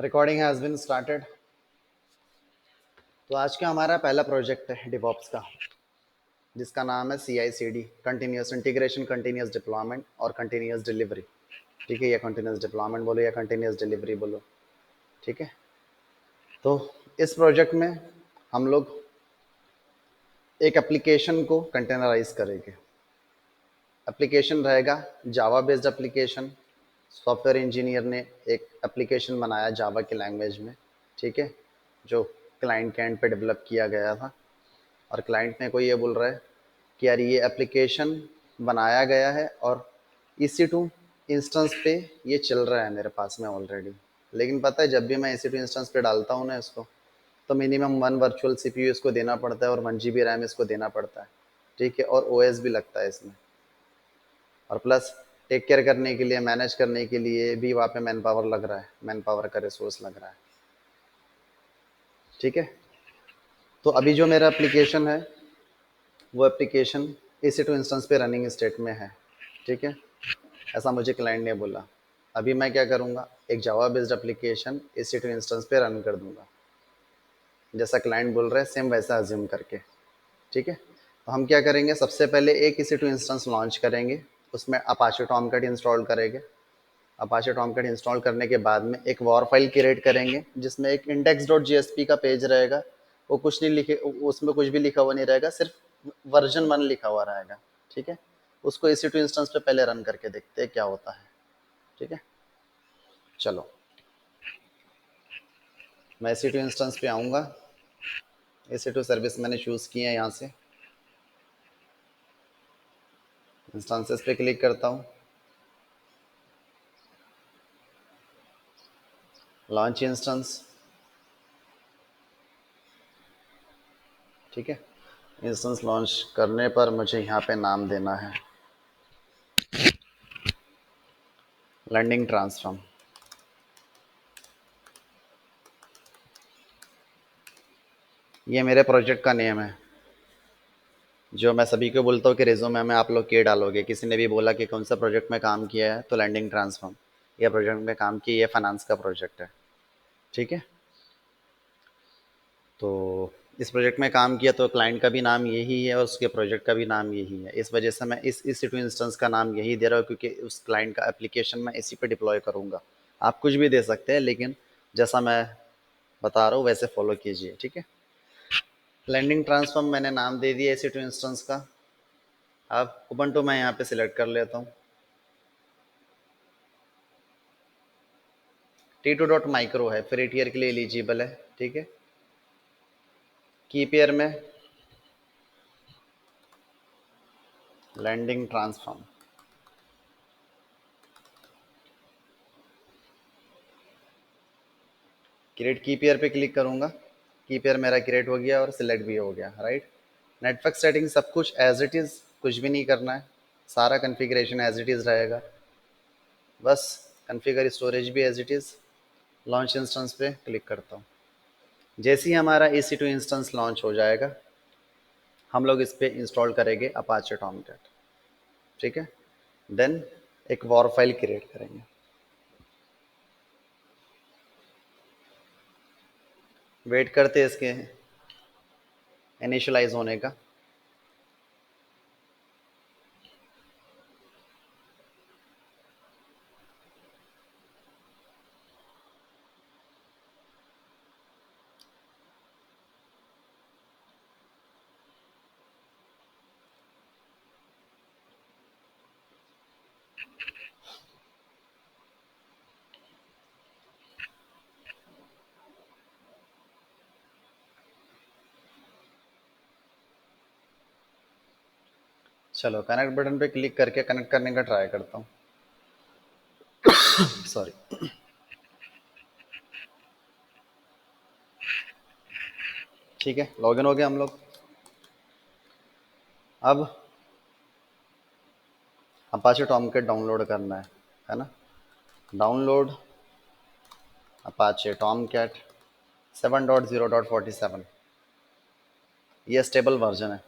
Recording has been started. तो आज का हमारा पहला प्रोजेक्ट है डिवॉप्स का, जिसका नाम है CI/CD, continuous integration, continuous deployment और कंटिन्यूस डिलीवरी। ठीक है, या कंटिन्यूस डिप्लॉयमेंट बोलो या कंटिन्यूस डिलीवरी बोलो। ठीक है, तो इस प्रोजेक्ट में हम लोग एक एप्लीकेशन को कंटेनराइज करेंगे। एप्लीकेशन रहेगा Java based application. Software engineer ने एक एप्लीकेशन बनाया जावा की लैंग्वेज में। ठीक है, जो क्लाइंट के एंड पे डेवलप किया गया था, और क्लाइंट मेरे को ये बोल रहा है कि यार ये एप्लीकेशन बनाया गया है और EC2 इंस्टेंस पे ये चल रहा है मेरे पास में ऑलरेडी। लेकिन पता है, जब भी मैं EC2 इंस्टेंस पे डालता हूँ ना इसको, तो मिनिमम 1 वर्चुअल CPU इसको देना पड़ता है और 1 GB रैम इसको देना पड़ता है। ठीक है, और OS भी लगता है इसमें, और प्लस टेक केयर करने के लिए, मैनेज करने के लिए भी वहाँ पे मैन पावर लग रहा है, मैन पावर का रिसोर्स लग रहा है। ठीक है, तो अभी जो मेरा एप्लीकेशन है वो एप्लीकेशन EC2 इंस्टेंस पे रनिंग स्टेट में है। ठीक है, ऐसा मुझे क्लाइंट ने बोला। अभी मैं क्या करूँगा, एक Java based application EC2 instance पे रन कर दूंगा, जैसा क्लाइंट बोल रहा है सेम वैसा अज्यूम करके। ठीक है, तो हम क्या करेंगे, सबसे पहले एक EC2 इंस्टेंस लॉन्च करेंगे, उसमें अपाचे टॉमकैट इंस्टॉल करेंगे। अपाचे टॉमकैट इंस्टॉल करने के बाद में एक वॉर फाइल क्रिएट करेंगे, जिसमें एक index.jsp का पेज रहेगा। वो कुछ नहीं लिखे, उसमें कुछ भी लिखा हुआ नहीं रहेगा, सिर्फ वर्जन 1 लिखा हुआ रहेगा। ठीक है, उसको EC2 इंस्टेंस पे पहले रन करके देखते हैं क्या होता है। ठीक है, चलो मैं EC2 इंस्टेंस पे आऊँगा। EC2 सर्विस मैंने चूज़ की है, यहाँ से इंस्टेंसेस पे क्लिक करता हूँ, लॉन्च इंस्टेंस। ठीक है, इंस्टेंस लॉन्च करने पर मुझे यहाँ पे नाम देना है लैंडिंग ट्रांसफॉर्म। ये मेरे प्रोजेक्ट का नेम है, जो मैं सभी को बोलता हूँ कि रिज्यूमे में आप लोग के डालोगे। किसी ने भी बोला कि कौन सा प्रोजेक्ट में काम किया है, तो लैंडिंग ट्रांसफॉर्म ये प्रोजेक्ट में काम किया, ये फाइनेंस का प्रोजेक्ट है। ठीक है, तो इस प्रोजेक्ट में काम किया तो क्लाइंट का भी नाम यही है और उसके प्रोजेक्ट का भी नाम यही है। इस वजह से मैं इस EC2 इंस्टेंस का नाम यही दे रहा हूँ, क्योंकि उस क्लाइंट का एप्लीकेशन मैं इसी पे डिप्लॉय करूँगा। आप कुछ भी दे सकते हैं, लेकिन जैसा मैं बता रहा हूँ वैसे फॉलो कीजिए। ठीक है, लैंडिंग ट्रांसफॉर्म मैंने नाम दे दिया EC2 इंस्टेंस का। अब उबंटू मैं यहाँ पे सिलेक्ट कर लेता हूँ। T2 डॉट माइक्रो है, फ्री टियर के लिए एलिजिबल है। ठीक है, की पेयर में landing transform, create key pair पे क्लिक करूंगा। की पेयर मेरा क्रिएट हो गया और सिलेक्ट भी हो गया। राइट, नेटवर्क सेटिंग सब कुछ एज इट इज़, कुछ भी नहीं करना है, सारा कन्फिग्रेशन एज इट इज़ रहेगा। बस कन्फिगर स्टोरेज भी as it is. Launch instance पे क्लिक करता हूँ। जैसे ही हमारा EC2 इंस्टेंस लॉन्च हो जाएगा, हम लोग इस पे इंस्टॉल करेंगे अपाचे टॉमकैट। ठीक है, देन एक वॉर फाइल क्रिएट करेंगे। वेट करते हैं इसके इनिशियलाइज होने का। चलो कनेक्ट बटन पे क्लिक करके कनेक्ट करने का ट्राई करता हूँ। सॉरी। ठीक है, लॉगिन हो गया हम लोग। अब अपाचे टॉमकैट डाउनलोड करना है ना। डाउनलोड अपाचे टॉमकैट 7.0.47, ये स्टेबल वर्जन है,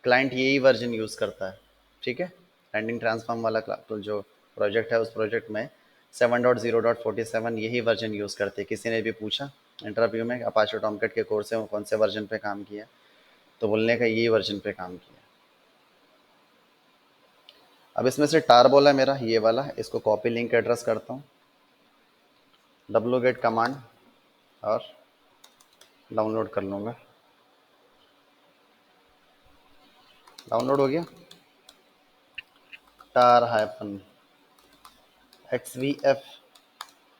क्लाइंट यही वर्जन यूज़ करता है। ठीक है, लैंडिंग ट्रांसफॉर्म वाला तो जो प्रोजेक्ट है, उस प्रोजेक्ट में 7.0.47 यही वर्जन यूज़ करते हैं। किसी ने भी पूछा इंटरव्यू में अपाचे टॉमकैट के कोर्स में कौन से वर्जन पे काम किया, तो बोलने का यही वर्जन पे काम किया। अब इसमें से टार बोला मेरा ये वाला, इसको कॉपी लिंक एड्रेस करता हूँ, wget कमांड और डाउनलोड कर लूँगा। डाउनलोड हो गया। टार हाइफन XVF,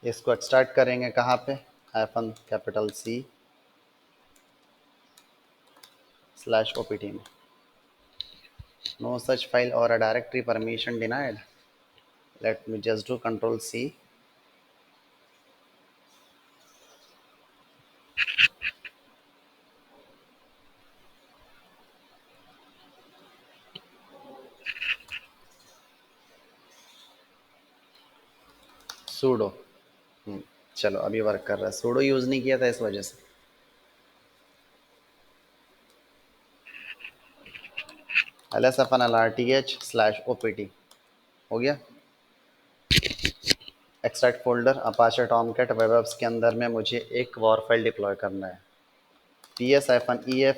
इसको एक्सट्रैक्ट करेंगे कहाँ पे, हाइफन कैपिटल C /opt में। नो सच फाइल और a directory permission denied. Let me just do control C। Pseudo, चलो अभी वर्क कर रहा है। सूडो यूज़ नहीं किया था इस वजह से। lsfnlrth/opt हो गया। Extract folder Apache Tomcat web apps के अंदर में मुझे एक वॉर फाइल डिप्लॉय करना है, ps-ef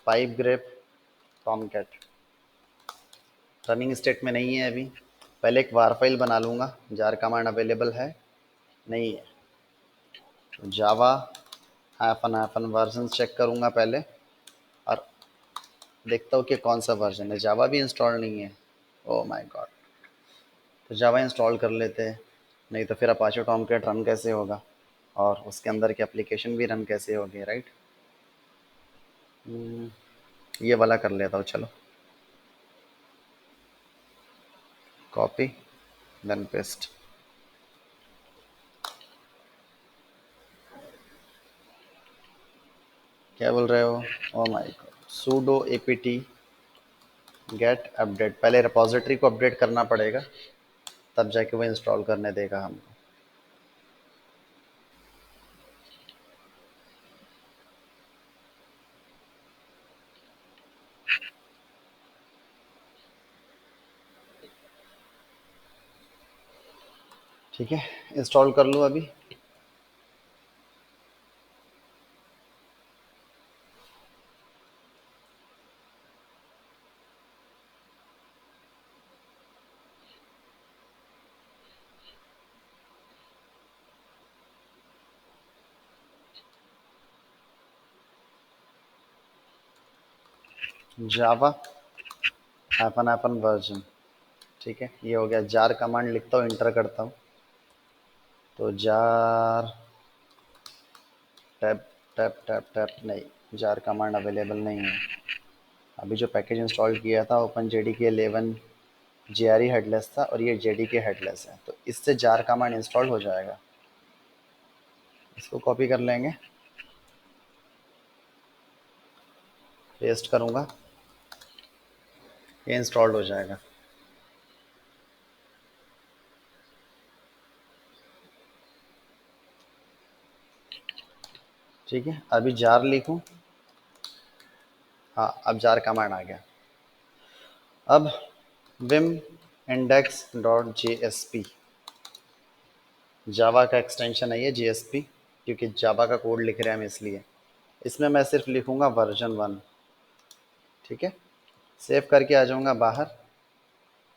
pipe grep Tomcat. Running state में नहीं है अभी, पहले एक वार फाइल बना लूँगा। जार कमांड अवेलेबल है नहीं है, जावा हाइफन वर्जन चेक करूँगा पहले और देखता हूँ कि कौन सा वर्जन है। जावा भी इंस्टॉल नहीं है, ओह माय गॉड। तो जावा इंस्टॉल कर लेते हैं, नहीं तो फिर अपाचे टॉमकैट रन कैसे होगा और उसके अंदर की एप्लीकेशन भी रन कैसे होगी, राइट। ये वाला कर लेता हूँ, चलो कॉपी देन पेस्ट। क्या बोल रहे हो, oh my God. sudo apt gate update, पहले रिपोजिटरी को अपडेट करना पड़ेगा तब जाके वो इंस्टॉल करने देगा हमको। ठीक है, इंस्टॉल कर लूँ अभी। जावा हाइफन वर्जन, ठीक है ये हो गया। जार कमांड लिखता हूँ, इंटर करता हूँ, तो jar tap tap tap tap, नहीं जार कमांड अवेलेबल नहीं है। अभी जो पैकेज इंस्टॉल किया था ओपन JDK 11 JRE हेडलेस था और ये JDK हेडलेस है, तो इससे जार कमांड इंस्टॉल हो जाएगा। इसको कॉपी कर लेंगे, पेस्ट करूँगा, ये इंस्टॉल्ड हो जाएगा। ठीक है, अभी जार लिखूँ, हाँ अब जार कमांड आ गया। अब vim index.jsp, जावा का एक्सटेंशन है ये JSP, क्योंकि जावा का कोड लिख रहे हैं हम इसलिए। इसमें मैं सिर्फ लिखूँगा वर्जन 1, ठीक है। सेव करके आ जाऊँगा बाहर,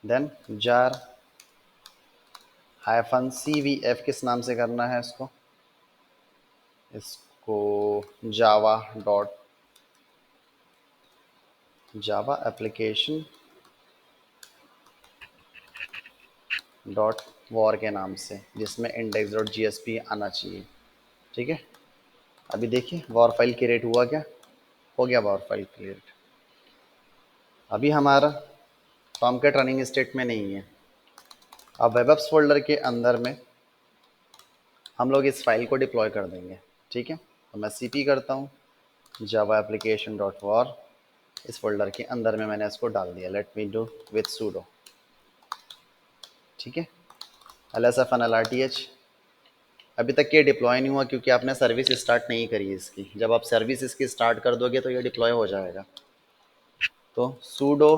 देन जार हाइफन CVF किस नाम से करना है इसको, इसको जावा एप्लीकेशन डॉट वॉर के नाम से, जिसमें index.jsp आना चाहिए, ठीक है। अभी देखिए वॉर फाइल क्रिएट हुआ क्या, हो गया वॉर फाइल क्रिएट। अभी हमारा टॉमकैट रनिंग स्टेट में नहीं है। अब वेब एप्स फोल्डर के अंदर में हम लोग इस फाइल को डिप्लॉय कर देंगे, ठीक है। तो मैं CP करता हूँ, जावा एप्लीकेशन डॉट वॉर, इस फोल्डर के अंदर में मैंने इसको डाल दिया। Let me do with pseudo, ठीक है। lsfnlrth, अभी तक ये डिप्लॉय नहीं हुआ क्योंकि आपने सर्विस स्टार्ट नहीं करी है इसकी। जब आप सर्विस इसकी स्टार्ट कर दोगे तो ये डिप्लॉय हो जाएगा। तो pseudo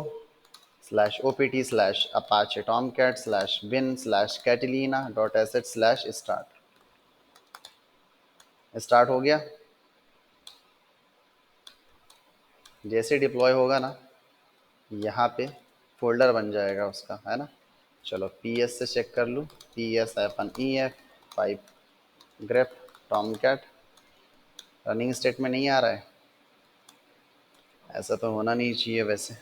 slash opt slash apache tomcat slash bin slash catalina dot asset slash start हो गया। जैसे डिप्लॉय होगा ना, यहाँ पे फोल्डर बन जाएगा उसका, है ना। चलो पी एस से चेक कर लूँ, पी एस एफन E F pipe grep Tomcat, running state में नहीं आ रहा है। ऐसा तो होना नहीं चाहिए वैसे।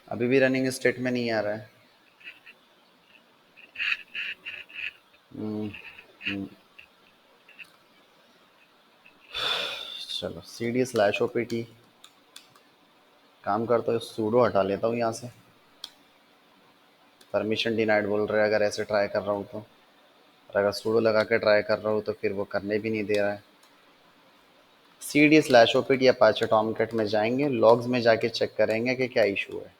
अभी भी रनिंग स्टेट में नहीं आ रहा है। हम्म, हम्म, चलो C D slash O P T काम करता है, सूडो हटा लेता हूँ यहाँ से। परमिशन डिनाइड बोल रहा है अगर ऐसे ट्राई कर रहा हूँ तो, और अगर सूडो लगा के ट्राई कर रहा हूँ तो फिर वो करने भी नहीं दे रहा है। C D slash O P T Apache Tomcat में जाएंगे, लॉग्स में जाके चेक करेंगे कि क्या इशू है,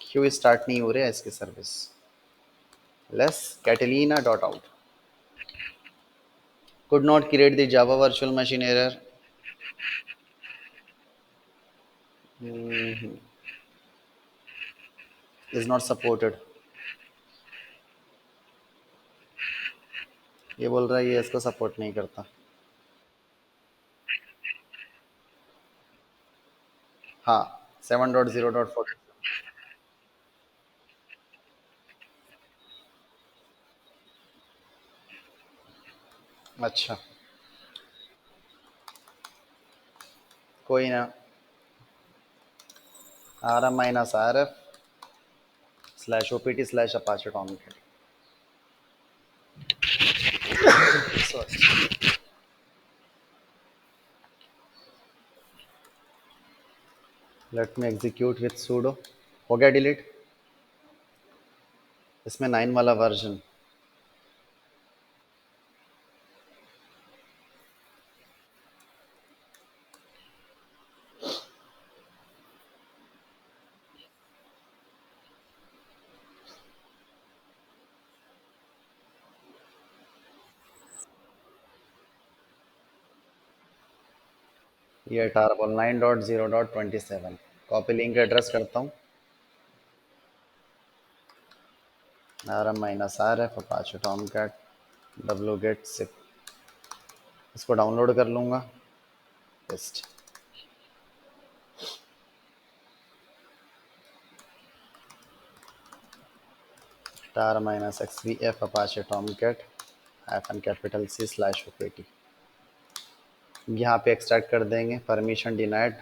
क्यों स्टार्ट नहीं हो रहा है इसकी service. Less Catalina dot out could not create the Java virtual machine error. Mhm. Is not supported। ये बोल रहा है ये इसको सपोर्ट नहीं करता। हाँ 7.0.4। अच्छा कोई ना, R M minus R F slash O P T slash Apache Tomcat. Let me execute with sudo. हो गया डिलीट। इसमें 9 वाला वर्जन। ये टारबल 9.0.27 कॉपी लिंक एड्रेस करता हूँ, R M minus R F Apache Tomcat W get zip. इसको download कर लूँगा, paste. Star minus X V F Apache Tomcat hyphen capital C slash O P T. यहाँ पे एक्सट्रैक्ट कर देंगे, परमिशन डिनाइड,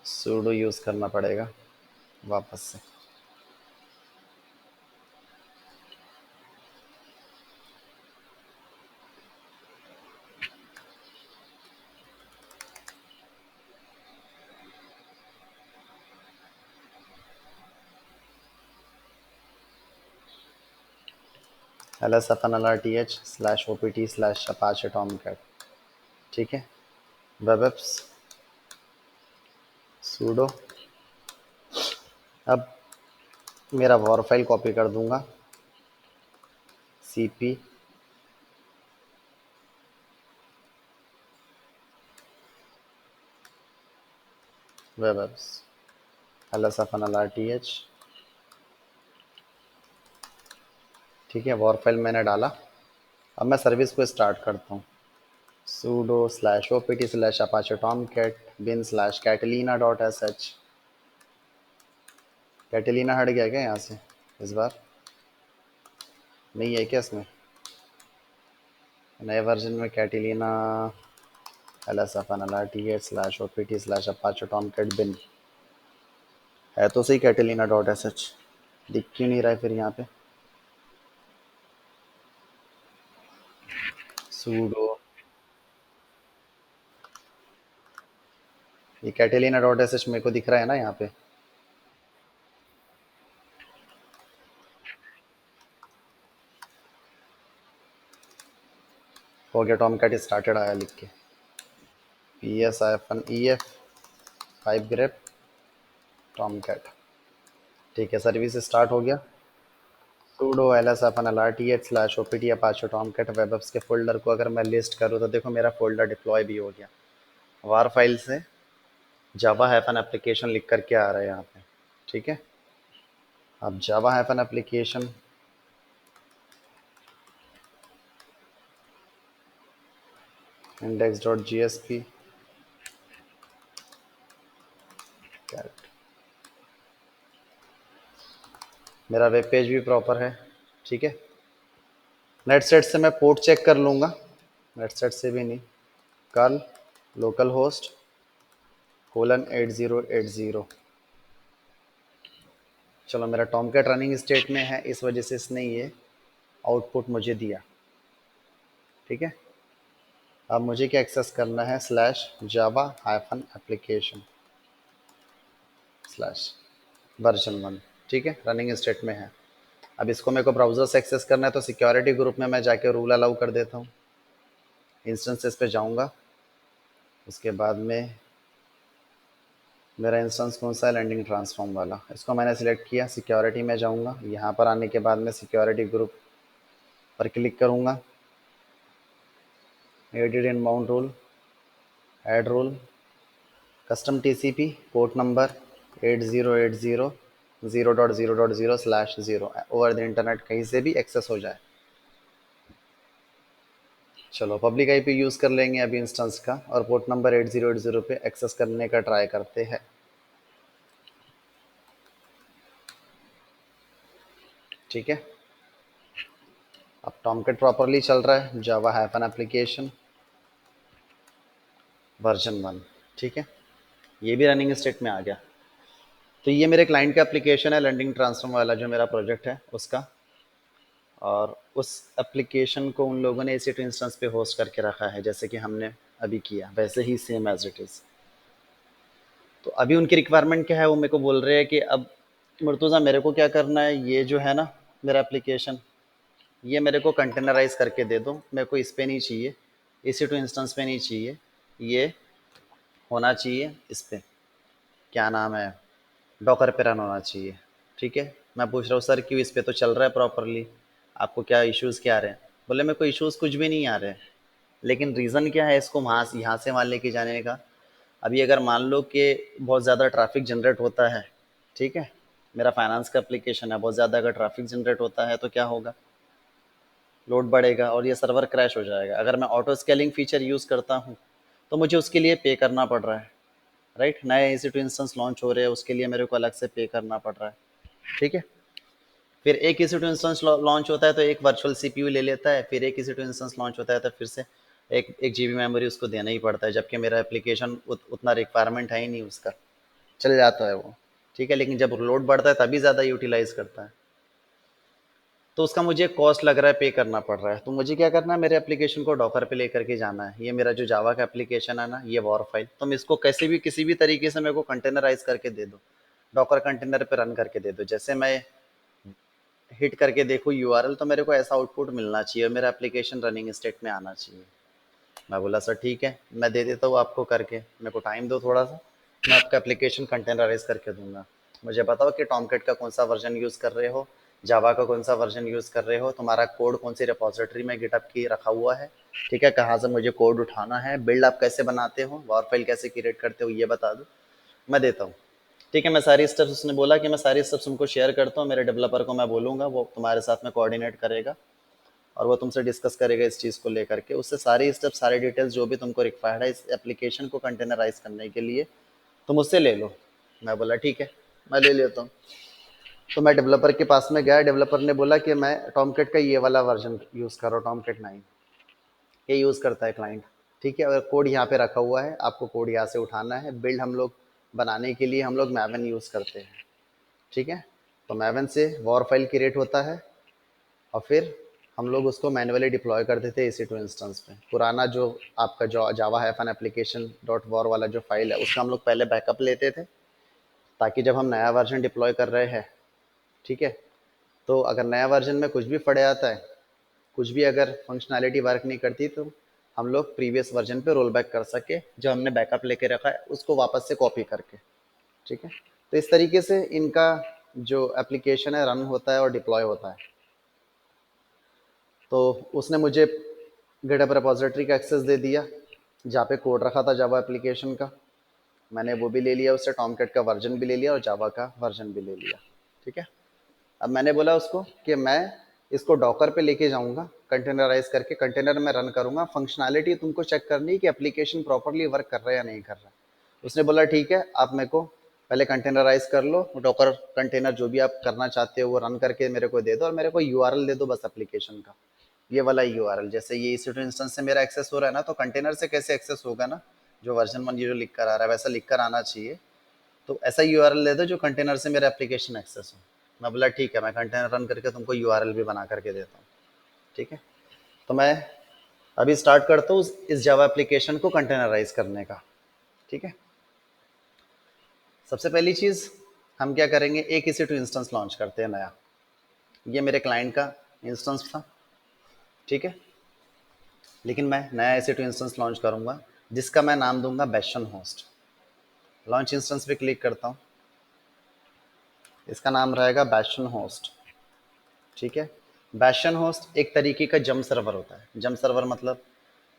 सूडो यूज़ करना पड़ेगा वापस से। L S F N L R T H slash O P T slash Apache Tomcat. ठीक है, वेब एप्स सूडो। अब मेरा वॉर फाइल कॉपी कर दूंगा, C P web apps L S F N L R T H. ठीक है, war file मैंने डाला। अब मैं सर्विस को स्टार्ट करता हूँ, sudo slash O P T slash Apache Tomcat bin slash Catalina dot S H. Catalina हट गया क्या यहाँ से इस बार? नहीं है क्या इसमें? नए वर्जन में Catalina L S F N L R T H slash O P T slash Apache Tomcat bin है तो सही, कैटिलिना डॉट एस एच दिख क्यों नहीं रहा है फिर यहाँ पे? सूडो, ये कैटिलिना डॉट एस एच मेरे को दिख रहा है ना यहाँ पे। हो गया, टॉमकैट स्टार्टेड आया लिख के। P S I F N E F pipe grep Tomcat. ठीक है, सर्विस स्टार्ट हो गया। sudo lsfnlrt/opt apache tomcat web apps के फोल्डर को अगर मैं लिस्ट करूँ तो देखो मेरा फोल्डर डिप्लॉय भी हो गया। वार फाइल से जावा हैफन एप्लीकेशन लिख करके आ रहा है यहाँ पे। ठीक है, अब जावा हैफन एप्लीकेशन index.jsp कैट, मेरा वेब पेज भी प्रॉपर है। ठीक है, नेट सेट से मैं पोर्ट चेक कर लूँगा, नेट सेट से भी नहीं, कल लोकल होस्ट :8080। चलो, मेरा टॉमकैट रनिंग स्टेट में है, इस वजह से इसने ये आउटपुट मुझे दिया। ठीक है, अब मुझे क्या एक्सेस करना है, /java-application /version 1। ठीक है, रनिंग स्टेट में है। अब इसको मेरे को ब्राउज़र से एक्सेस करना है, तो सिक्योरिटी ग्रुप में मैं जाके रूल अलाउ कर देता हूँ। इंस्टेंसेस पे जाऊँगा, उसके बाद में मेरा इंस्टेंस कौन सा है, लैंडिंग ट्रांसफॉर्म वाला, इसको मैंने सिलेक्ट किया। सिक्योरिटी में जाऊँगा, यहाँ पर आने के बाद में सिक्योरिटी ग्रुप पर क्लिक करूँगा। Edit inbound rule, add rule, custom TCP port number 8080.0.0.0/0 over the internet, कहीं से भी एक्सेस हो जाए। चलो, पब्लिक आईपी यूज़ कर लेंगे अभी इंस्टेंस का, और पोर्ट नंबर 8080 पे एक्सेस करने का ट्राई करते हैं। ठीक है, अब टॉमकैट प्रॉपरली चल रहा है, जावा हैफन एप्लीकेशन वर्जन 1। ठीक है, ये भी रनिंग स्टेट में आ गया। तो ये मेरे क्लाइंट का एप्लीकेशन है, लैंडिंग ट्रांसफॉर्म वाला जो मेरा प्रोजेक्ट है उसका, और उस एप्लीकेशन को उन लोगों ने EC2 इंस्टेंस पे होस्ट करके रखा है, जैसे कि हमने अभी किया वैसे ही सेम एज इट इज़। तो अभी उनकी रिक्वायरमेंट क्या है, वो मेरे को बोल रहे हैं कि अब मुर्तुज़ा मेरे को क्या करना है, ये जो है ना मेरा एप्लीकेशन, ये मेरे को कंटेनराइज करके दे दो, मेरे को इस पे नहीं चाहिए, EC2 इंस्टेंस पे नहीं चाहिए, ये होना चाहिए इस पे, क्या नाम है, डॉकर पे रन होना चाहिए। ठीक है, मैं पूछ रहा हूँ सर क्यों, इस पे तो चल रहा है प्रॉपरली, आपको क्या इश्यूज़ क्या आ रहे हैं? बोले मेरे को इश्यूज़ कुछ भी नहीं आ रहे हैं, लेकिन रीज़न क्या है इसको वहाँ से यहाँ से वहाँ लेके जाने का। अभी अगर मान लो कि बहुत ज़्यादा ट्रैफिक जनरेट होता है, ठीक है, मेरा फाइनेंस का एप्लीकेशन है, बहुत ज़्यादा अगर ट्रैफिक जनरेट होता है तो क्या होगा, लोड बढ़ेगा और ये सर्वर क्रैश हो जाएगा। अगर मैं ऑटो स्केलिंग फीचर यूज़ करता हूँ तो मुझे उसके लिए पे करना पड़ रहा है, राइट। नए EC2 इंस्टेंस लॉन्च हो रहे हैं, उसके लिए मेरे को अलग से पे करना पड़ रहा है। ठीक है, फिर एक EC2 इंस्टेंस लॉन्च होता है तो एक वर्चुअल CPU ले लेता है, फिर एक EC2 इंस्टेंस लॉन्च होता है तो फिर से एक GB मेमोरी उसको देना ही पड़ता है, जबकि मेरा एप्लीकेशन उतना रिक्वायरमेंट है ही नहीं उसका, चल जाता है वो। ठीक है, लेकिन जब लोड बढ़ता है तभी ज़्यादा यूटिलाइज करता है, तो उसका मुझे कॉस्ट लग रहा है, पे करना पड़ रहा है। तो मुझे क्या करना है, मेरे एप्लीकेशन को डॉकर पे लेकर के जाना है। ये मेरा जो जावा का एप्लीकेशन है ना, ये वॉर फाइल, तुम इसको कैसे भी किसी भी तरीके से मेरे को कंटेनराइज करके दे दो, डॉकर कंटेनर पे रन करके दे दो। जैसे मैं हिट करके देखो URL, तो मेरे को ऐसा आउटपुट मिलना चाहिए, मेरा एप्लीकेशन रनिंग स्टेट में आना चाहिए। मैं बोला सर ठीक है, मैं दे देता हूँ आपको करके, मेरे को टाइम दो थोड़ा सा, मैं आपका एप्लीकेशन कंटेनराइज करके दूंगा। मुझे बताओ कि टॉमकैट का कौन सा वर्जन यूज़ कर रहे हो, जावा का कौन सा वर्जन यूज़ कर रहे हो, तुम्हारा कोड कौन सी रिपोजिटरी में गिटअप की रखा हुआ है, ठीक है, कहाँ से मुझे कोड उठाना है, बिल्ड आप कैसे बनाते हो, वॉर फाइल कैसे क्रिएट करते हो, ये बता दो, मैं देता हूँ। ठीक है, मैं सारी स्टेप्स, उसने बोला कि मैं सारी स्टेप्स उनको शेयर करता हूँ, मेरे डेवलपर को मैं बोलूँगा, वो तुम्हारे साथ में कोऑर्डिनेट करेगा और वो तुमसे डिस्कस करेगा इस चीज़ को लेकर के, उससे सारी स्टेप, सारी डिटेल्स जो भी तुमको रिक्वायर्ड है इस एप्लीकेशन को कंटेनराइज करने के लिए, तुम उससे ले लो। मैं बोला ठीक है, मैं ले लेता हूँ। तो मैं डेवलपर के पास में गया, डेवलपर ने बोला कि मैं टॉमकैट का ये वाला वर्जन यूज़ कर रहा हूँ, टॉमकैट 9, ये यूज़ करता है क्लाइंट। ठीक है, और कोड यहाँ पे रखा हुआ है, आपको कोड यहाँ से उठाना है। बिल्ड हम लोग बनाने के लिए हम लोग मैवन यूज़ करते हैं। ठीक है, तो मैवन से वॉर फाइल क्रिएट होता है और फिर हम लोग उसको मैन्युअली डिप्लॉय करते थे EC2 इंस्टेंस पे। पुराना जो आपका जो जावा हैफन एप्लीकेशन डॉट वॉर वाला जो फाइल है, उसका हम लोग पहले बैकअप लेते थे, ताकि जब हम नया वर्जन डिप्लॉय कर रहे हैं, ठीक है, तो अगर नया वर्जन में कुछ भी पड़े आता है, कुछ भी अगर फंक्शनैलिटी वर्क नहीं करती, तो हम लोग प्रीवियस वर्जन पे रोल बैक कर सके, जो हमने बैकअप लेके रखा है उसको वापस से कॉपी करके। ठीक है, तो इस तरीके से इनका जो एप्लीकेशन है रन होता है और डिप्लॉय होता है। तो उसने मुझे गिटहब रिपॉजिटरी का एक्सेस दे दिया जहाँ पे कोड रखा था जावा एप्लीकेशन का, मैंने वो भी ले लिया उससे, टॉमकैट का वर्जन भी ले लिया और जावा का वर्जन भी ले लिया। ठीक है, अब मैंने बोला उसको कि मैं इसको डॉकर पे लेके जाऊंगा, कंटेनराइज करके कंटेनर में रन करूंगा, फंक्शनैलिटी तुमको चेक करनी है कि एप्लीकेशन प्रॉपरली वर्क कर रहा है या नहीं कर रहा। उसने बोला ठीक है, आप मेरे को पहले कंटेनराइज कर लो, डॉकर कंटेनर जो भी आप करना चाहते हो वो रन करके मेरे को दे दो, और मेरे को यूआरएल दे दो बस एप्लीकेशन का, ये वाला यूआरएल। जैसे ये EC2 इंस्टेंस से मेरा एक्सेस हो रहा है ना, तो कंटेनर से कैसे एक्सेस होगा ना, जो वर्जन 1 ये जो लिख कर आ रहा है वैसा लिख कर आना चाहिए। तो ऐसा यूआरएल दे दो जो कंटेनर से मेरा एप्लीकेशन एक्सेस हो। मैं बोला ठीक है, मैं कंटेनर रन करके तुमको यूआरएल भी बना करके देता हूँ। ठीक है, तो मैं अभी स्टार्ट करता हूँ इस जावा एप्लीकेशन को कंटेनराइज करने का। ठीक है, सबसे पहली चीज़ हम क्या करेंगे, एक EC2 इंस्टेंस लॉन्च करते हैं नया। ये मेरे क्लाइंट का इंस्टेंस था। ठीक है, लेकिन मैं नया EC2 इंस्टेंस लॉन्च करूंगा जिसका मैं नाम दूंगा बैशन होस्ट। लॉन्च इंस्टेंस पे क्लिक करता हूँ, इसका नाम रहेगा बैशन होस्ट। ठीक है, बैशन होस्ट एक तरीके का जम सर्वर होता है। जम सर्वर मतलब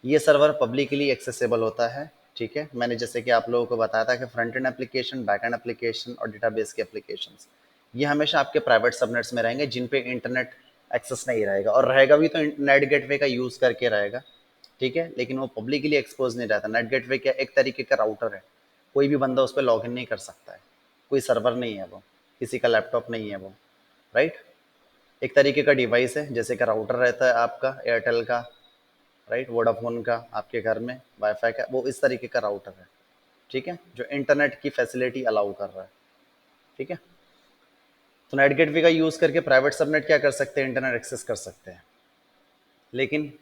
ये सर्वर पब्लिकली एक्सेसिबल होता है। ठीक है, मैंने जैसे कि आप लोगों को बताया था कि front end application, back and application और डेटाबेस के एप्लीकेशंस ये हमेशा आपके प्राइवेट सबनेट्स में रहेंगे जिन पे इंटरनेट एक्सेस नहीं रहेगा, और रहेगा भी तो नेट गेटवे का यूज़ करके रहेगा। ठीक है, लेकिन वो पब्लिकली एक्सपोज नहीं रहता। नेट गेटवे क्या एक तरीके का राउटर है, कोई भी बंदा उस पर लॉग इन नहीं कर सकता है, कोई सर्वर नहीं है वो, किसी का लैपटॉप नहीं है वो, राइट। एक तरीके का डिवाइस है, जैसे कि राउटर रहता है आपका एयरटेल का, राइट, वोडाफोन का आपके घर में वाईफाई का, वो इस तरीके का राउटर है। ठीक है, जो इंटरनेट की फैसिलिटी अलाउ कर रहा है। ठीक है, तो नेट गेटवे का यूज़ करके प्राइवेट सबनेट क्या कर सकते हैं, इंटरनेट एक्सेस कर सकते हैं, लेकिन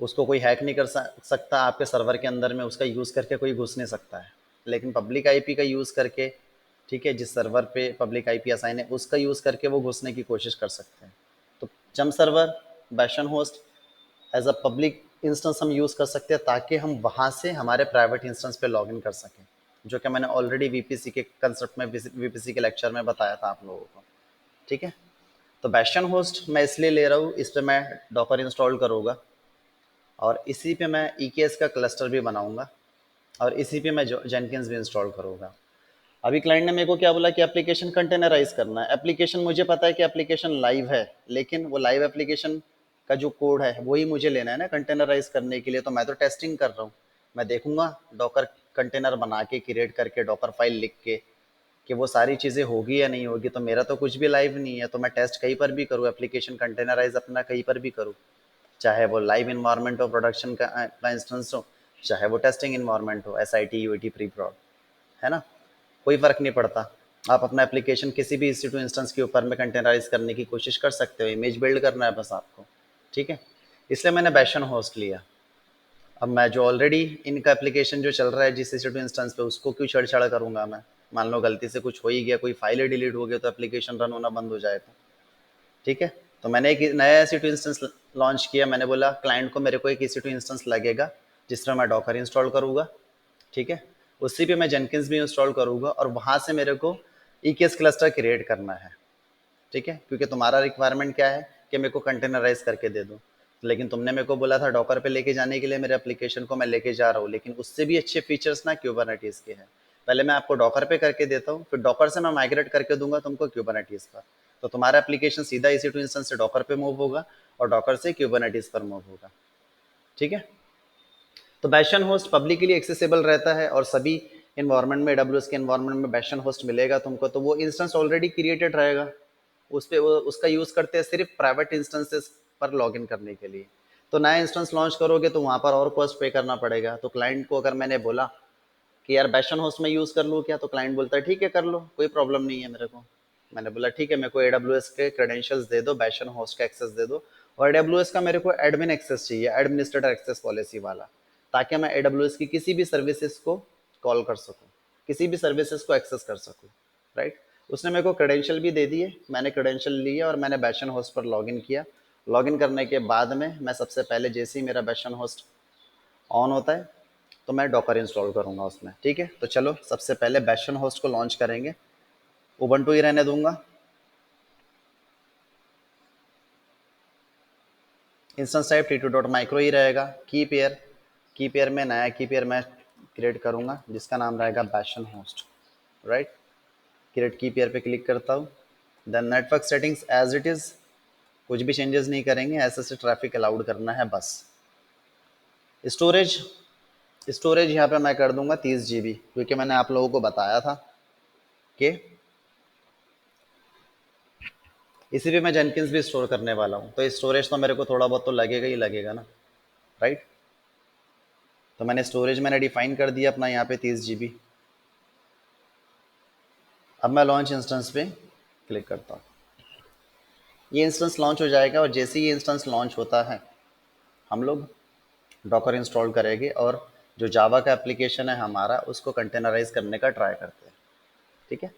उसको कोई हैक नहीं कर सकता आपके सर्वर के अंदर में, उसका यूज़ करके कोई घुस नहीं सकता है। लेकिन पब्लिक आईपी का यूज़ करके, ठीक है, जिस सर्वर पे पब्लिक आईपी असाइन है उसका यूज़ करके वो घुसने की कोशिश कर सकते हैं। तो jump server, bastion host as a public instance हम यूज़ कर सकते हैं ताकि हम वहाँ से हमारे प्राइवेट इंस्टेंस पे लॉगिन कर सकें, जो कि मैंने ऑलरेडी वीपीसी के कंसेप्ट में, वीपीसी के लेक्चर में बताया था आप लोगों को। ठीक है, तो बैशन होस्ट मैं इसलिए ले रहा हूँ, इस पर मैं डॉकर इंस्टॉल करूँगा और इसी पे मैं EKS का क्लस्टर भी बनाऊंगा और इसी पे मैं जेनकिंस भी इंस्टॉल करूँगा। अभी क्लाइंट ने मेरे को क्या बोला कि एप्लीकेशन कंटेनराइज करना है। एप्लीकेशन मुझे पता है कि एप्लीकेशन लाइव है, लेकिन वो लाइव एप्लीकेशन का जो कोड है वही मुझे लेना है ना कंटेनराइज करने के लिए। तो मैं तो टेस्टिंग कर रहा हूँ, मैं देखूंगा डॉकर कंटेनर बना के, क्रिएट करके, डॉकर फाइल लिख के कि वो सारी चीज़ें होगी या नहीं होगी। तो मेरा तो कुछ भी लाइव नहीं है, तो मैं टेस्ट कहीं पर भी करूँ, एप्लीकेशन कंटेनराइज अपना कहीं पर भी करूँ, चाहे वो लाइव इन्वायरमेंट हो, प्रोडक्शन का इंस्टेंस हो, चाहे वो टेस्टिंग इन्वायरमेंट हो, SIT UAT प्री प्रोड, है ना, कोई फ़र्क नहीं पड़ता। आप अपना एप्लीकेशन किसी भी EC2 इंस्टेंस के ऊपर में कंटेनराइज करने की कोशिश कर सकते हो, इमेज बिल्ड करना है बस आपको। ठीक है, इसलिए मैंने बैशन होस्ट लिया। अब मैं जो ऑलरेडी इनका एप्लीकेशन जो चल रहा है जिस EC2 इंस्टेंस पे, उसको क्यों छेड़छाड़ करूंगा मैं। मान लो गलती से कुछ हो ही गया, कोई फाइल डिलीट हो गया तो एप्लीकेशन रन होना बंद हो जाए तो। ठीक है, तो मैंने एक नया EC2 इंस्टेंस लॉन्च किया। मैंने बोला क्लाइंट को मेरे को एक EC2 इंस्टेंस लगेगा जिसमें मैं डॉकर इंस्टॉल करूँगा। ठीक है, उसी पे मैं जेनकिंस भी इंस्टॉल करूँगा और वहाँ से मेरे को EKS क्लस्टर क्रिएट करना है। ठीक है, क्योंकि तुम्हारा रिक्वायरमेंट क्या है कि मेरे को कंटेनराइज करके दे दो, लेकिन तुमने मेरे को बोला था डॉकर पे लेके जाने के लिए मेरे एप्लीकेशन को, मैं लेके जा रहा हूँ, लेकिन उससे भी अच्छे फीचर्स ना क्यूबरनेटीज के हैं। पहले मैं आपको डॉकर पे करके देता हूँ, फिर डॉकर से मैं माइग्रेट करके दूंगा तुमको क्यूबरनेटीज पर। तो तुम्हारा एप्लीकेशन सीधा EC2 इंस्टेंस से डॉकर पे मूव होगा और डॉकर से क्यूबरनेटीज पर मूव होगा। ठीक है, तो बैशन होस्ट पब्लिकली एक्सेसिबल रहता है और सभी इन्वायरमेंट में, AWS के इन्वायरमेंट में बैशन होस्ट मिलेगा तुमको। तो वो इंस्टेंस ऑलरेडी क्रिएटेड रहेगा, उस पर वो उसका यूज़ करते हैं सिर्फ प्राइवेट इंस्टेंसेस पर लॉगिन करने के लिए। तो नया इंस्टेंस लॉन्च करोगे तो वहाँ पर और कॉस्ट पे करना पड़ेगा। तो क्लाइंट को अगर मैंने बोला कि यार बैशन होस्ट में यूज़ कर लूँ क्या, तो क्लाइंट बोलता है ठीक है कर लो, कोई प्रॉब्लम नहीं है मेरे को। मैंने बोला ठीक है, मेरे को AWS के क्रेडेंशियल्स दे दो, बैशन होस्ट का एक्सेस दे दो, और AWS का मेरे को एडमिन एक्सेस चाहिए, एडमिनिस्ट्रेटर एक्सेस पॉलिसी वाला, ताकि मैं AWS की किसी भी सर्विसेज को कॉल कर सकूँ, किसी भी सर्विसेज को एक्सेस कर सकूँ, राइट। उसने मेरे को क्रेडेंशियल भी दे दिए, मैंने क्रेडेंशियल लिए और मैंने बैशन होस्ट पर लॉगिन किया। लॉगिन करने के बाद में मैं सबसे पहले जैसे ही मेरा बैशन होस्ट ऑन होता है तो मैं डॉकर इंस्टॉल करूँगा उसमें। ठीक है, तो चलो सबसे पहले बैशन होस्ट को लॉन्च करेंगे। उबंटू ही रहने दूंगा। इंस्टेंस टाइप t2.micro ही रहेगा। की पेयर में नया की पेयर मैं क्रिएट करूँगा जिसका नाम रहेगा bastion host. Right, create key pair पे क्लिक करता हूँ। Then network settings as it is, कुछ भी चेंजेस नहीं करेंगे, ऐसे से ट्रैफिक अलाउड करना है बस। स्टोरेज स्टोरेज यहाँ पे मैं कर दूंगा 30 GB, क्योंकि मैंने आप लोगों को बताया था कि इसी पे मैं जेनकिंस भी स्टोर करने वाला हूँ, तो स्टोरेज तो मेरे को थोड़ा बहुत तो लगेगा ही लगेगा ना। राइट, तो मैंने डिफाइन कर दिया अपना यहाँ पे 30 GB। अब मैं लॉन्च इंस्टेंस पे क्लिक करता हूँ। ये इंस्टेंस लॉन्च हो जाएगा, और जैसे ही ये इंस्टेंस लॉन्च होता है हम लोग डॉकर इंस्टॉल करेंगे और जो जावा का एप्लीकेशन है हमारा उसको कंटेनराइज करने का ट्राई करते हैं। ठीक है,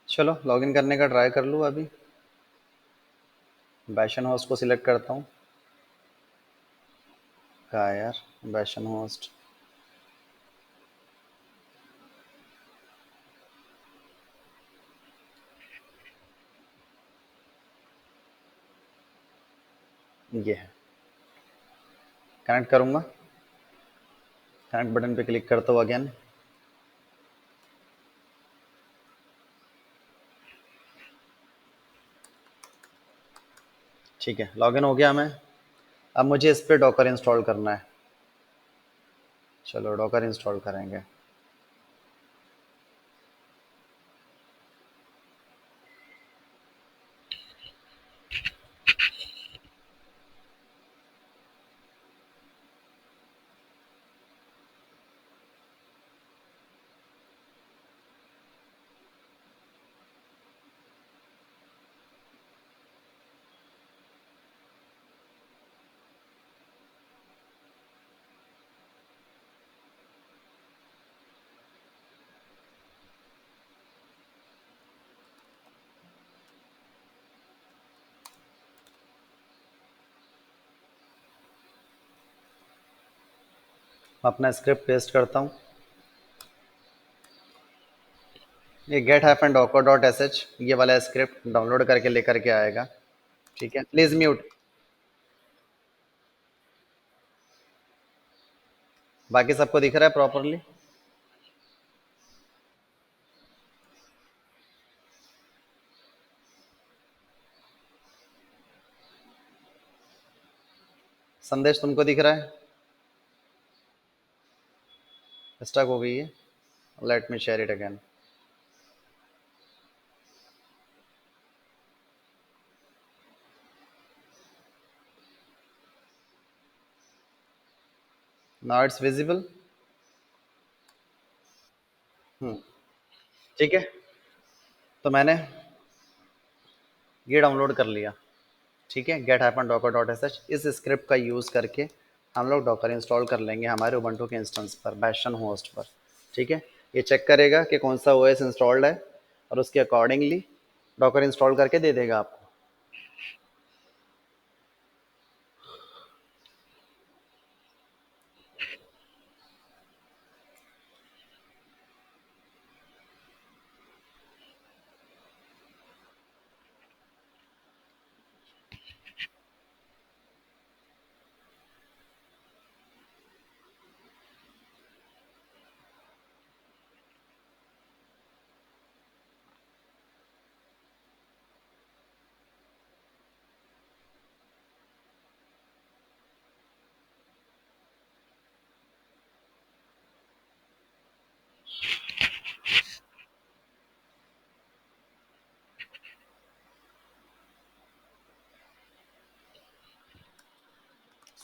चलो लॉगिन करने का ट्राई कर लूँ। अभी बैशन होस्ट को सिलेक्ट करता हूँ। कहाँ है यार बैशन होस्ट? ये है, कनेक्ट करूँगा। कनेक्ट बटन पे क्लिक करता हूँ अगेन। ठीक है, लॉगिन हो गया मैं। अब मुझे इस पे डॉकर इंस्टॉल करना है। चलो डॉकर इंस्टॉल करेंगे। मैं अपना स्क्रिप्ट पेस्ट करता हूँ। ये get hyphen docker dot S H, ये वाला स्क्रिप्ट डाउनलोड करके लेकर के आएगा। ठीक है, प्लीज म्यूट। बाकी सबको दिख रहा है प्रॉपरली? संदेश तुमको दिख रहा है? स्टक हो गई है। Let me share it again. Now it's visible. ठीक है, तो मैंने ये डाउनलोड कर लिया। ठीक है, get hyphen docker dot S H, इस स्क्रिप्ट का यूज़ करके हम लोग डॉकर इंस्टॉल कर लेंगे हमारे उबंटू के इंस्टेंस पर, बैशन होस्ट पर। ठीक है, ये चेक करेगा कि कौन सा ओएस इंस्टॉल्ड है और उसके अकॉर्डिंगली डॉकर इंस्टॉल करके दे देगा आपको।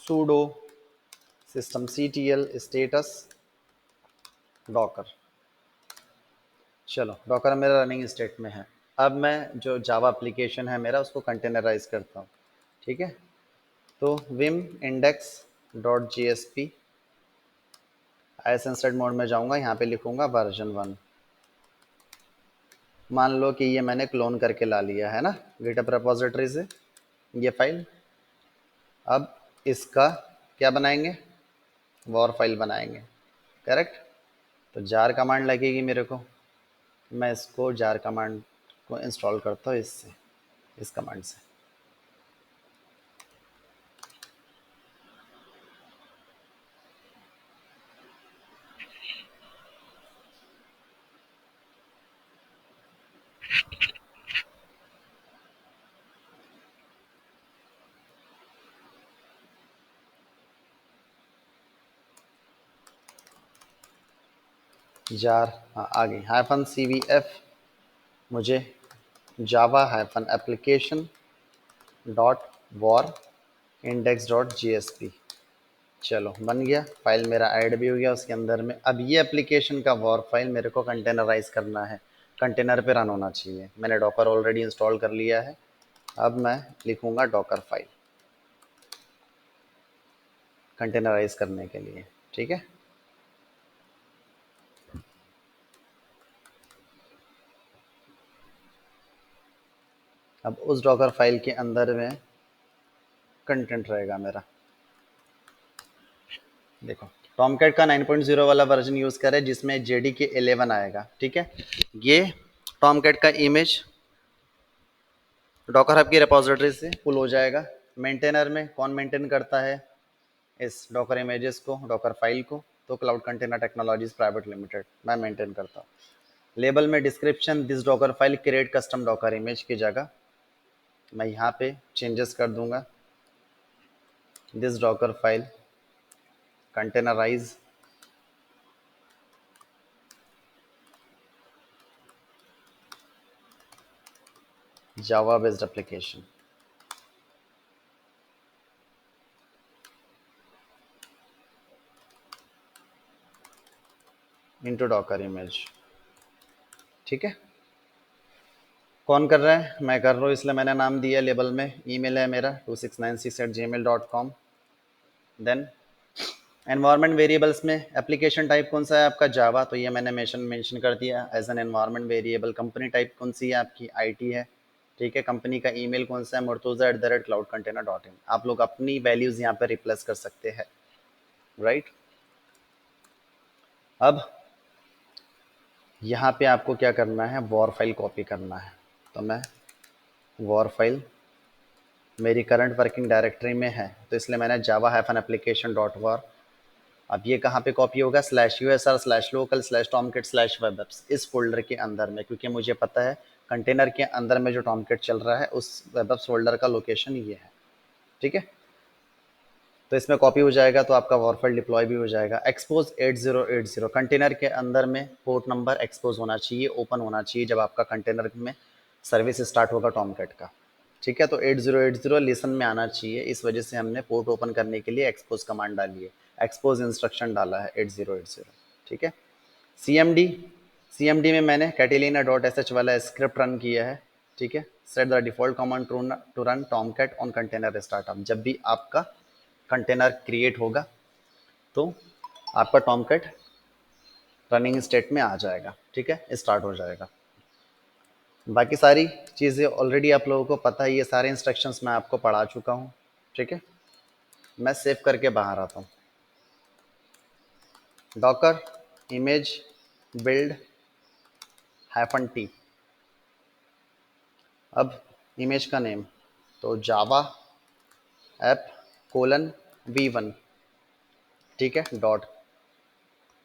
sudo systemctl status docker। चलो डॉकर मेरा रनिंग स्टेट में है। अब मैं जो जावा एप्लीकेशन है मेरा उसको कंटेनराइज करता हूँ। ठीक है, तो vim index dot G S P I S insert mode में जाऊँगा, यहाँ पे लिखूँगा वर्जन 1। मान लो कि ये मैंने क्लोन करके ला लिया है ना गिटहब रेपॉजिटरी से ये फाइल। अब इसका क्या बनाएंगे, वॉर फाइल बनाएंगे, करेक्ट। तो जार कमांड लगेगी मेरे को, मैं इसको जार कमांड को इंस्टॉल करता हूँ इससे, इस कमांड से। जार हाँ आ गई, -cvf मुझे Java application dot war index dot G S P. चलो बन गया, फाइल मेरा ऐड भी हो गया उसके अंदर में। अब ये एप्लीकेशन का वॉर फाइल मेरे को कंटेनराइज करना है, कंटेनर पे रन होना चाहिए। मैंने डॉकर ऑलरेडी इंस्टॉल कर लिया है। अब मैं लिखूंगा डॉकर फाइल कंटेनराइज करने के लिए। ठीक है, अब उस डॉकर फाइल के अंदर में कंटेंट रहेगा मेरा। देखो टॉमकैट का 9.0 वाला वर्जन यूज़ करें जिसमें जेडी के 11 आएगा। ठीक है, ये टॉमकैट का इमेज डॉकर हब की रिपोजिटरी से पुल हो जाएगा। मेंटेनर में कौन मेंटेन करता है इस डॉकर इमेजेस को, डॉकर फाइल को? तो cloud container technologies private limited मैं मेंटेन करता हूँ। लेबल में description this Docker file create custom Docker image की जगह मैं यहाँ पे चेंजेस कर दूंगा, this Docker file containerise Java based application. Into Docker image. ठीक है, कौन कर रहा है? मैं कर रहा हूँ, इसलिए मैंने नाम दिया लेबल में। ईमेल है मेरा 2696@gmail.com। देन एनवायरनमेंट वेरिएबल्स में एप्लीकेशन टाइप कौन सा है आपका? जावा, तो ये मैंने मेंशन कर दिया as an environment variable. Company type कौन सी है आपकी? आईटी है। ठीक है, कंपनी का ईमेल कौन सा है? murtuza@cloudcontainer.in। आप लोग अपनी वैल्यूज़ यहाँ पे रिप्लेस कर सकते हैं, राइट। अब यहाँ पे आपको क्या करना है, वॉर फाइल कॉपी करना है। तो मैं वॉर फाइल मेरी करंट वर्किंग डायरेक्टरी में है तो इसलिए मैंने जावा एप्लीकेशन डॉट वॉर। अब ये कहाँ पे कॉपी होगा? /usr/local/tomcat/webapps इस फोल्डर के अंदर में, क्योंकि मुझे पता है कंटेनर के अंदर में जो टॉमकेट चल रहा है उस वेबअप्स फोल्डर का लोकेशन ये है। ठीक है, तो इसमें कॉपी हो जाएगा तो आपका वॉरफाइल डिप्लॉय भी हो जाएगा। एक्सपोज 8080 कंटेनर के अंदर में पोर्ट नंबर एक्सपोज होना चाहिए, ओपन होना चाहिए जब आपका कंटेनर में सर्विस स्टार्ट होगा टॉमकेट का। ठीक है, तो 8080 लिसन में आना चाहिए, इस वजह से हमने पोर्ट ओपन करने के लिए एक्सपोज कमांड डाली है, एक्सपोज इंस्ट्रक्शन डाला है 8080। ठीक है, सीएमडी सीएमडी में मैंने कैटेलिना डॉट एस एच वाला स्क्रिप्ट रन किया है। ठीक है, set the default command to run Tomcat on container startup. जब भी आपका कंटेनर क्रिएट होगा तो आपका टॉमकैट रनिंग स्टेट में आ जाएगा। ठीक है, स्टार्ट हो जाएगा। बाकी सारी चीज़ें ऑलरेडी आप लोगों को पता है, ये सारे इंस्ट्रक्शंस मैं आपको पढ़ा चुका हूँ। ठीक है, मैं सेव करके बाहर आता हूँ। Docker image build -t। अब इमेज का नेम तो जावा ऐप :v1। ठीक है, डॉट